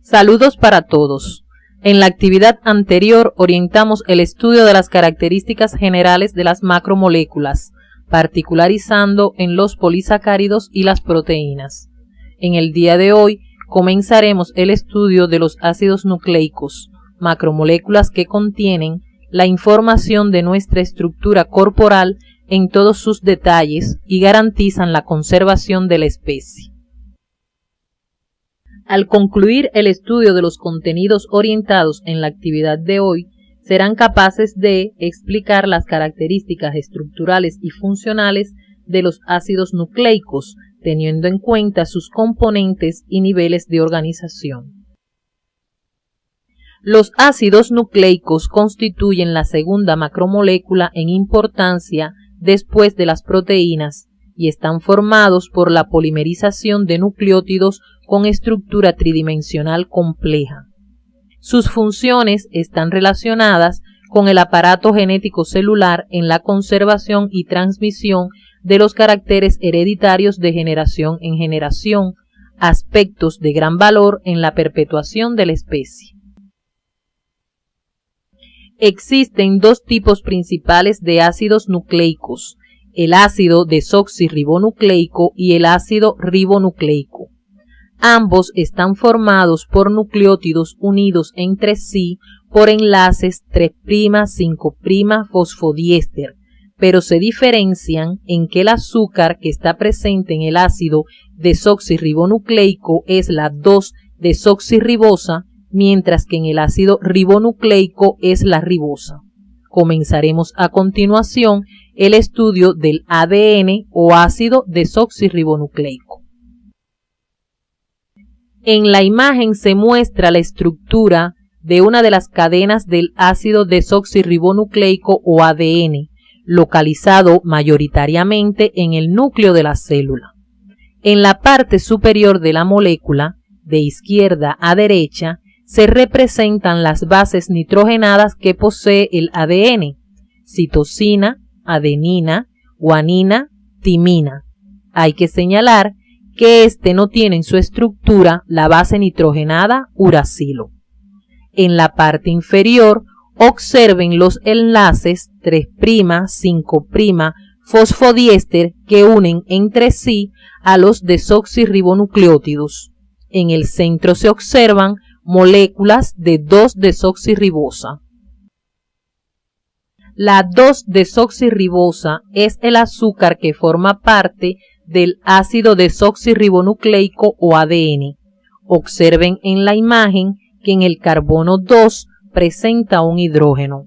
Saludos para todos. En la actividad anterior orientamos el estudio de las características generales de las macromoléculas, particularizando en los polisacáridos y las proteínas. En el día de hoy comenzaremos el estudio de los ácidos nucleicos, macromoléculas que contienen la información de nuestra estructura corporal en todos sus detalles y garantizan la conservación de la especie. Al concluir el estudio de los contenidos orientados en la actividad de hoy, serán capaces de explicar las características estructurales y funcionales de los ácidos nucleicos, teniendo en cuenta sus componentes y niveles de organización. Los ácidos nucleicos constituyen la segunda macromolécula en importancia después de las proteínas y están formados por la polimerización de nucleótidos con estructura tridimensional compleja. Sus funciones están relacionadas con el aparato genético celular en la conservación y transmisión de los caracteres hereditarios de generación en generación, aspectos de gran valor en la perpetuación de la especie. Existen dos tipos principales de ácidos nucleicos, el ácido desoxirribonucleico y el ácido ribonucleico. Ambos están formados por nucleótidos unidos entre sí por enlaces 3', 5' fosfodiéster, pero se diferencian en que el azúcar que está presente en el ácido desoxirribonucleico es la 2-desoxirribosa, mientras que en el ácido ribonucleico es la ribosa. Comenzaremos a continuación el estudio del ADN o ácido desoxirribonucleico. En la imagen se muestra la estructura de una de las cadenas del ácido desoxirribonucleico o ADN, localizado mayoritariamente en el núcleo de la célula. En la parte superior de la molécula, de izquierda a derecha, se representan las bases nitrogenadas que posee el ADN: citosina, adenina, guanina, timina. Hay que señalar que este no tiene en su estructura la base nitrogenada uracilo. En la parte inferior, observen los enlaces 3', 5' fosfodiéster que unen entre sí a los desoxirribonucleótidos. En el centro se observan moléculas de 2-desoxirribosa. La 2-desoxirribosa es el azúcar que forma parte del ácido desoxirribonucleico o ADN. Observen en la imagen que en el carbono 2 presenta un hidrógeno.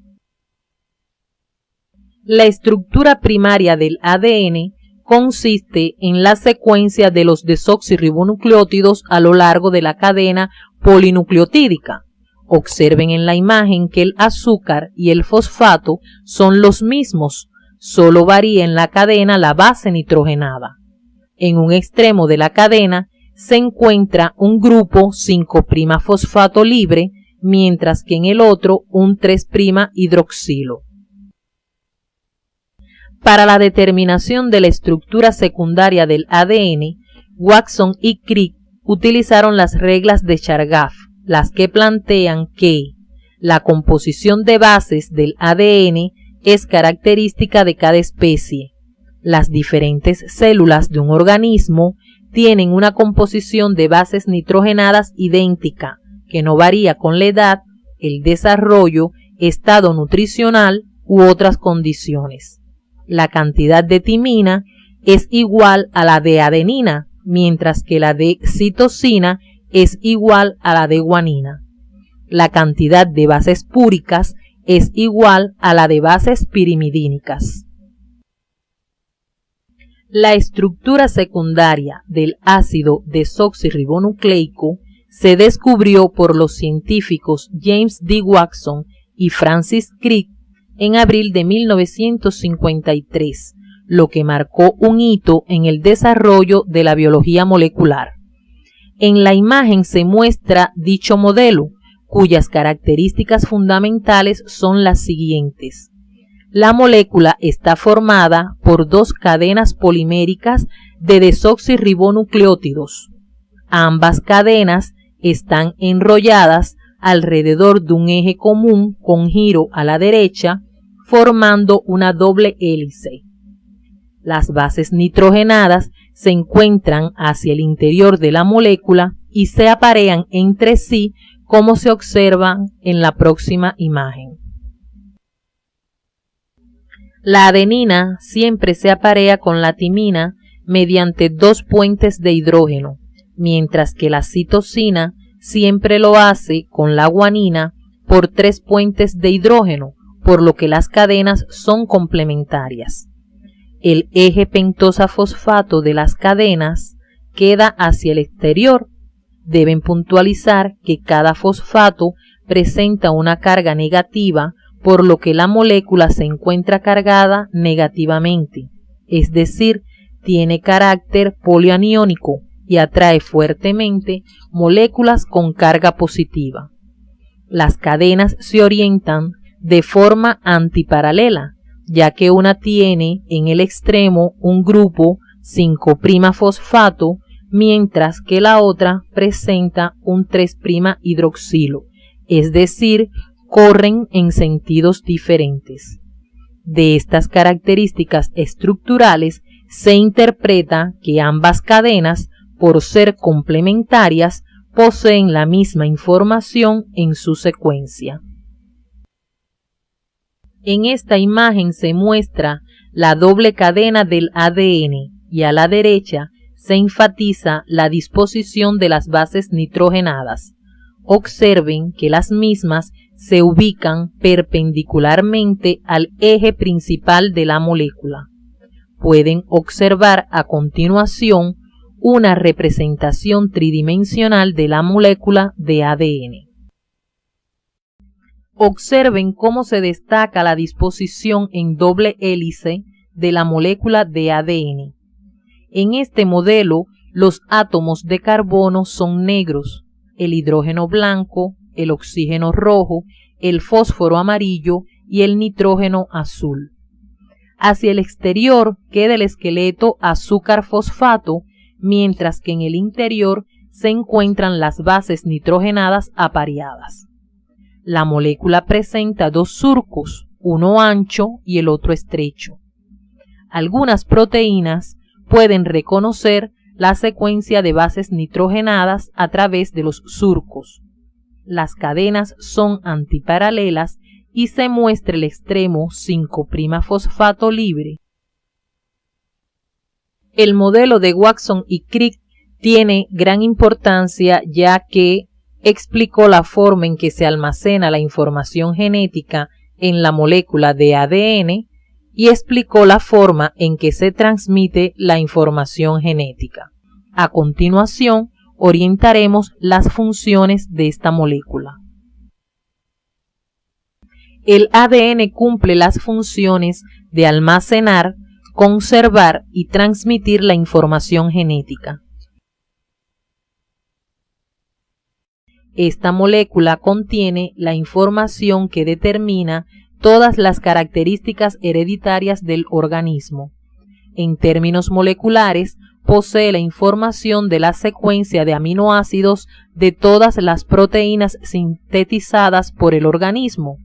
La estructura primaria del ADN consiste en la secuencia de los desoxirribonucleótidos a lo largo de la cadena polinucleotídica. Observen en la imagen que el azúcar y el fosfato son los mismos, solo varía en la cadena la base nitrogenada. En un extremo de la cadena se encuentra un grupo 5' fosfato libre, mientras que en el otro un 3' hidroxilo. Para la determinación de la estructura secundaria del ADN, Watson y Crick utilizaron las reglas de Chargaff, las que plantean que la composición de bases del ADN es característica de cada especie. Las diferentes células de un organismo tienen una composición de bases nitrogenadas idéntica, que no varía con la edad, el desarrollo, estado nutricional u otras condiciones. La cantidad de timina es igual a la de adenina, mientras que la de citosina es igual a la de guanina. La cantidad de bases púricas es igual a la de bases pirimidínicas. La estructura secundaria del ácido desoxirribonucleico se descubrió por los científicos James D. Watson y Francis Crick en abril de 1953, lo que marcó un hito en el desarrollo de la biología molecular. En la imagen se muestra dicho modelo, cuyas características fundamentales son las siguientes. La molécula está formada por dos cadenas poliméricas de desoxirribonucleótidos. Ambas cadenas están enrolladas alrededor de un eje común con giro a la derecha, formando una doble hélice. Las bases nitrogenadas se encuentran hacia el interior de la molécula y se aparean entre sí, como se observa en la próxima imagen. La adenina siempre se aparea con la timina mediante dos puentes de hidrógeno, mientras que la citosina siempre lo hace con la guanina por 3 puentes de hidrógeno, por lo que las cadenas son complementarias. El eje pentosa-fosfato de las cadenas queda hacia el exterior. Deben puntualizar que cada fosfato presenta una carga negativa, por lo que la molécula se encuentra cargada negativamente, es decir, tiene carácter polianiónico y atrae fuertemente moléculas con carga positiva. Las cadenas se orientan de forma antiparalela, ya que una tiene en el extremo un grupo 5' fosfato, mientras que la otra presenta un 3' hidroxilo, es decir, corren en sentidos diferentes. De estas características estructurales se interpreta que ambas cadenas, por ser complementarias, poseen la misma información en su secuencia. En esta imagen se muestra la doble cadena del ADN y a la derecha se enfatiza la disposición de las bases nitrogenadas. Observen que las mismas se ubican perpendicularmente al eje principal de la molécula. Pueden observar a continuación una representación tridimensional de la molécula de ADN. Observen cómo se destaca la disposición en doble hélice de la molécula de ADN. En este modelo, los átomos de carbono son negros, el hidrógeno blanco, el oxígeno rojo, el fósforo amarillo y el nitrógeno azul. Hacia el exterior queda el esqueleto azúcar-fosfato, mientras que en el interior se encuentran las bases nitrogenadas apareadas. La molécula presenta dos surcos, uno ancho y el otro estrecho. Algunas proteínas pueden reconocer la secuencia de bases nitrogenadas a través de los surcos. Las cadenas son antiparalelas y se muestra el extremo 5' fosfato libre. El modelo de Watson y Crick tiene gran importancia, ya que explicó la forma en que se almacena la información genética en la molécula de ADN y explicó la forma en que se transmite la información genética. A continuación, orientaremos las funciones de esta molécula. El ADN cumple las funciones de almacenar, conservar y transmitir la información genética. Esta molécula contiene la información que determina todas las características hereditarias del organismo. En términos moleculares, posee la información de la secuencia de aminoácidos de todas las proteínas sintetizadas por el organismo.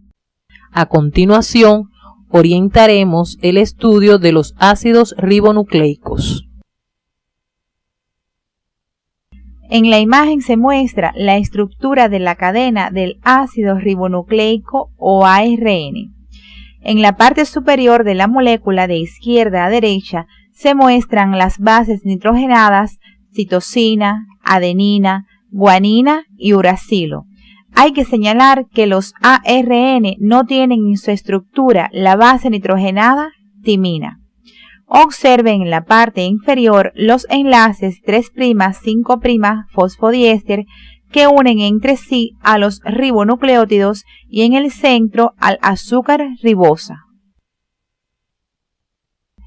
A continuación, orientaremos el estudio de los ácidos ribonucleicos. En la imagen se muestra la estructura de la cadena del ácido ribonucleico o ARN. En la parte superior de la molécula de izquierda a derecha se muestran las bases nitrogenadas citosina, adenina, guanina y uracilo. Hay que señalar que los ARN no tienen en su estructura la base nitrogenada timina. Observen en la parte inferior los enlaces 3', 5' fosfodiéster que unen entre sí a los ribonucleótidos y en el centro al azúcar ribosa.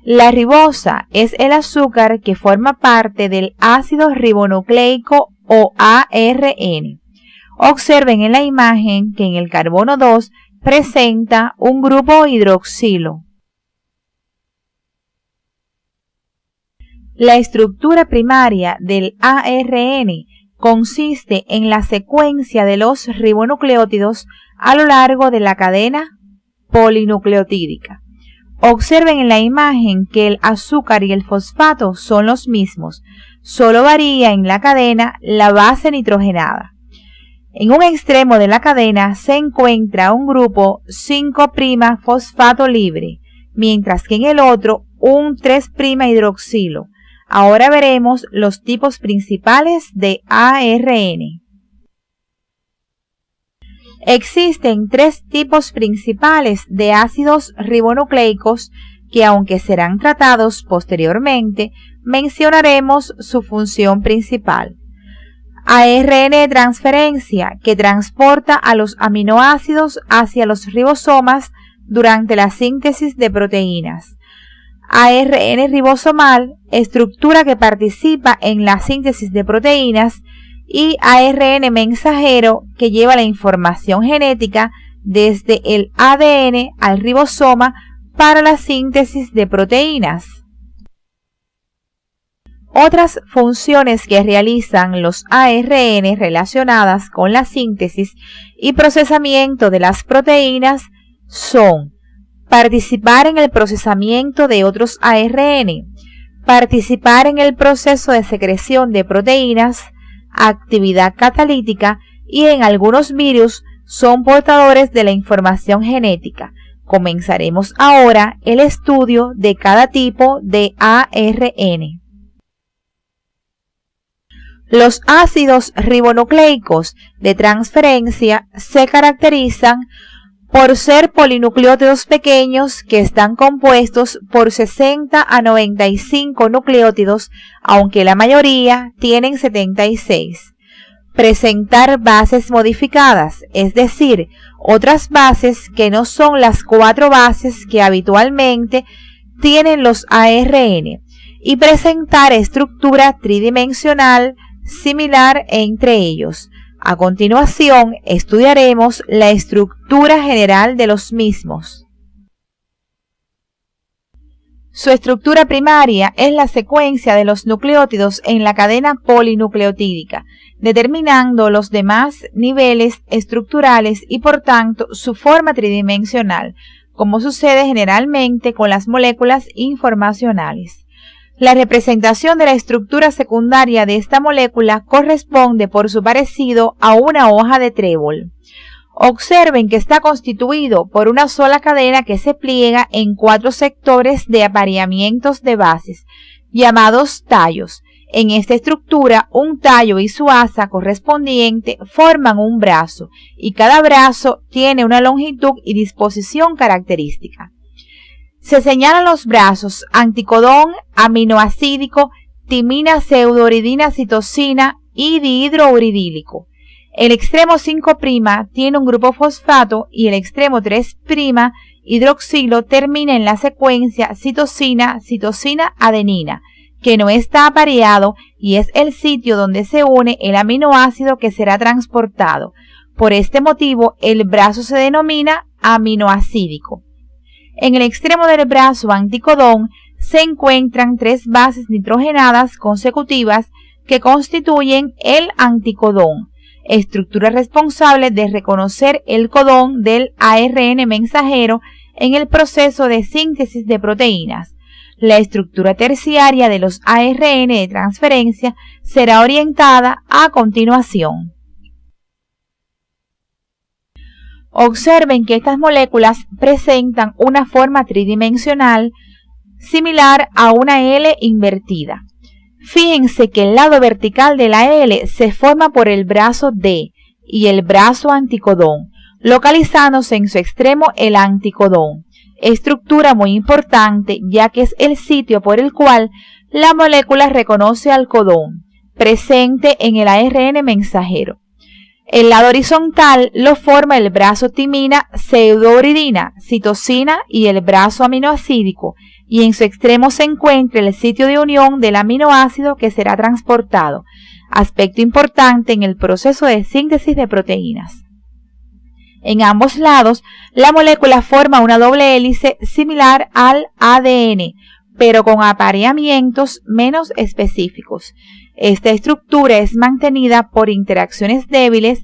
La ribosa es el azúcar que forma parte del ácido ribonucleico o ARN. Observen en la imagen que en el carbono 2 presenta un grupo hidroxilo. La estructura primaria del ARN consiste en la secuencia de los ribonucleótidos a lo largo de la cadena polinucleotídica. Observen en la imagen que el azúcar y el fosfato son los mismos, solo varía en la cadena la base nitrogenada. En un extremo de la cadena se encuentra un grupo 5' fosfato libre, mientras que en el otro un 3' hidroxilo. Ahora veremos los tipos principales de ARN. Existen tres tipos principales de ácidos ribonucleicos que aunque serán tratados posteriormente, mencionaremos su función principal. ARN de transferencia, que transporta a los aminoácidos hacia los ribosomas durante la síntesis de proteínas. ARN ribosomal, estructura que participa en la síntesis de proteínas, y ARN mensajero, que lleva la información genética desde el ADN al ribosoma para la síntesis de proteínas. Otras funciones que realizan los ARN relacionadas con la síntesis y procesamiento de las proteínas son participar en el procesamiento de otros ARN, participar en el proceso de secreción de proteínas, actividad catalítica, y en algunos virus son portadores de la información genética. Comenzaremos ahora el estudio de cada tipo de ARN. Los ácidos ribonucleicos de transferencia se caracterizan por ser polinucleótidos pequeños que están compuestos por 60 a 95 nucleótidos, aunque la mayoría tienen 76. Presentar bases modificadas, es decir, otras bases que no son las 4 bases que habitualmente tienen los ARN, y presentar estructura tridimensional similar entre ellos. A continuación, estudiaremos la estructura general de los mismos. Su estructura primaria es la secuencia de los nucleótidos en la cadena polinucleotídica, determinando los demás niveles estructurales y por tanto su forma tridimensional, como sucede generalmente con las moléculas informacionales. La representación de la estructura secundaria de esta molécula corresponde por su parecido a una hoja de trébol. Observen que está constituido por una sola cadena que se pliega en 4 sectores de apareamientos de bases, llamados tallos. En esta estructura, un tallo y su asa correspondiente forman un brazo, y cada brazo tiene una longitud y disposición característica. Se señalan los brazos anticodón, aminoacídico, timina, pseudouridina, citosina y dihidrouridílico. El extremo 5' tiene un grupo fosfato y el extremo 3' hidroxilo termina en la secuencia citosina-adenina, que no está apareado y es el sitio donde se une el aminoácido que será transportado. Por este motivo, el brazo se denomina aminoacídico. En el extremo del brazo anticodón se encuentran 3 bases nitrogenadas consecutivas que constituyen el anticodón, estructura responsable de reconocer el codón del ARN mensajero en el proceso de síntesis de proteínas. La estructura terciaria de los ARN de transferencia será orientada a continuación. Observen que estas moléculas presentan una forma tridimensional similar a una L invertida. Fíjense que el lado vertical de la L se forma por el brazo D y el brazo anticodón, localizándose en su extremo el anticodón, estructura muy importante ya que es el sitio por el cual la molécula reconoce al codón, presente en el ARN mensajero. El lado horizontal lo forma el brazo timina, pseudouridina, citosina y el brazo aminoacídico, y en su extremo se encuentra el sitio de unión del aminoácido que será transportado, aspecto importante en el proceso de síntesis de proteínas. En ambos lados, la molécula forma una doble hélice similar al ADN, pero con apareamientos menos específicos. Esta estructura es mantenida por interacciones débiles,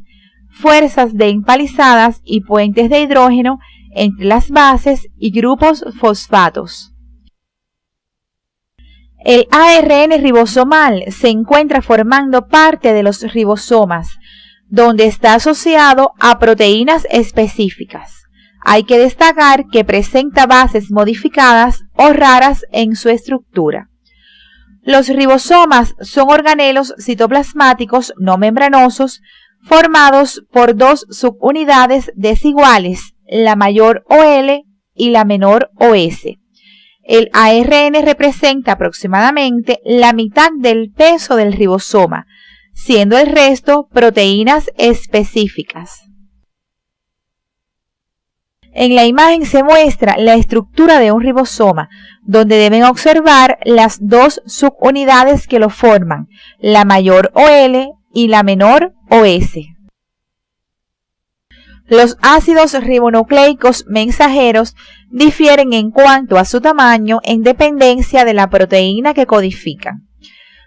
fuerzas de empalizadas y puentes de hidrógeno entre las bases y grupos fosfatos. El ARN ribosomal se encuentra formando parte de los ribosomas, donde está asociado a proteínas específicas. Hay que destacar que presenta bases modificadas o raras en su estructura. Los ribosomas son organelos citoplasmáticos no membranosos formados por 2 subunidades desiguales, la mayor OL y la menor OS. El ARN representa aproximadamente la mitad del peso del ribosoma, siendo el resto proteínas específicas. En la imagen se muestra la estructura de un ribosoma, donde deben observar las dos subunidades que lo forman, la mayor OL y la menor OS. Los ácidos ribonucleicos mensajeros difieren en cuanto a su tamaño en dependencia de la proteína que codifican.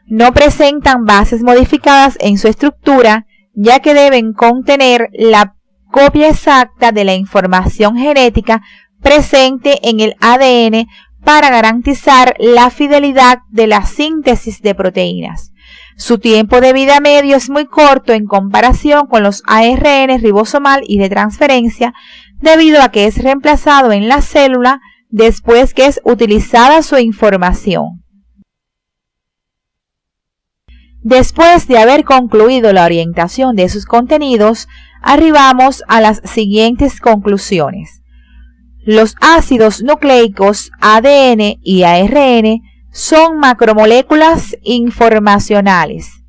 No presentan bases modificadas en su estructura, ya que deben contener la copia exacta de la información genética presente en el ADN para garantizar la fidelidad de la síntesis de proteínas. Su tiempo de vida medio es muy corto en comparación con los ARN ribosomal y de transferencia, debido a que es reemplazado en la célula después que es utilizada su información. Después de haber concluido la orientación de sus contenidos, arribamos a las siguientes conclusiones. Los ácidos nucleicos ADN y ARN son macromoléculas informacionales.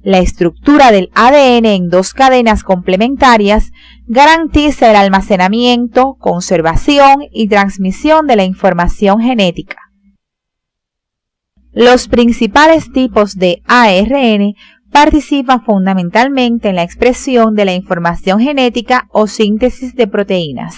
La estructura del ADN en dos cadenas complementarias garantiza el almacenamiento, conservación y transmisión de la información genética. Los principales tipos de ARN participan fundamentalmente en la expresión de la información genética o síntesis de proteínas.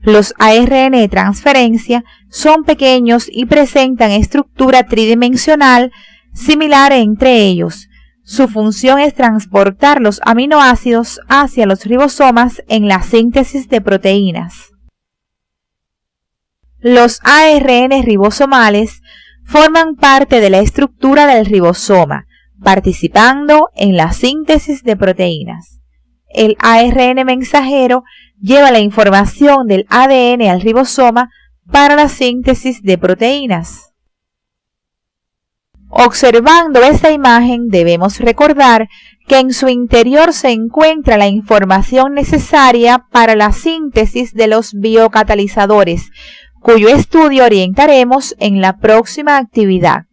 Los ARN de transferencia son pequeños y presentan estructura tridimensional similar entre ellos. Su función es transportar los aminoácidos hacia los ribosomas en la síntesis de proteínas. Los ARN ribosomales forman parte de la estructura del ribosoma, participando en la síntesis de proteínas. El ARN mensajero lleva la información del ADN al ribosoma para la síntesis de proteínas. Observando esta imagen, debemos recordar que en su interior se encuentra la información necesaria para la síntesis de los biocatalizadores, cuyo estudio orientaremos en la próxima actividad.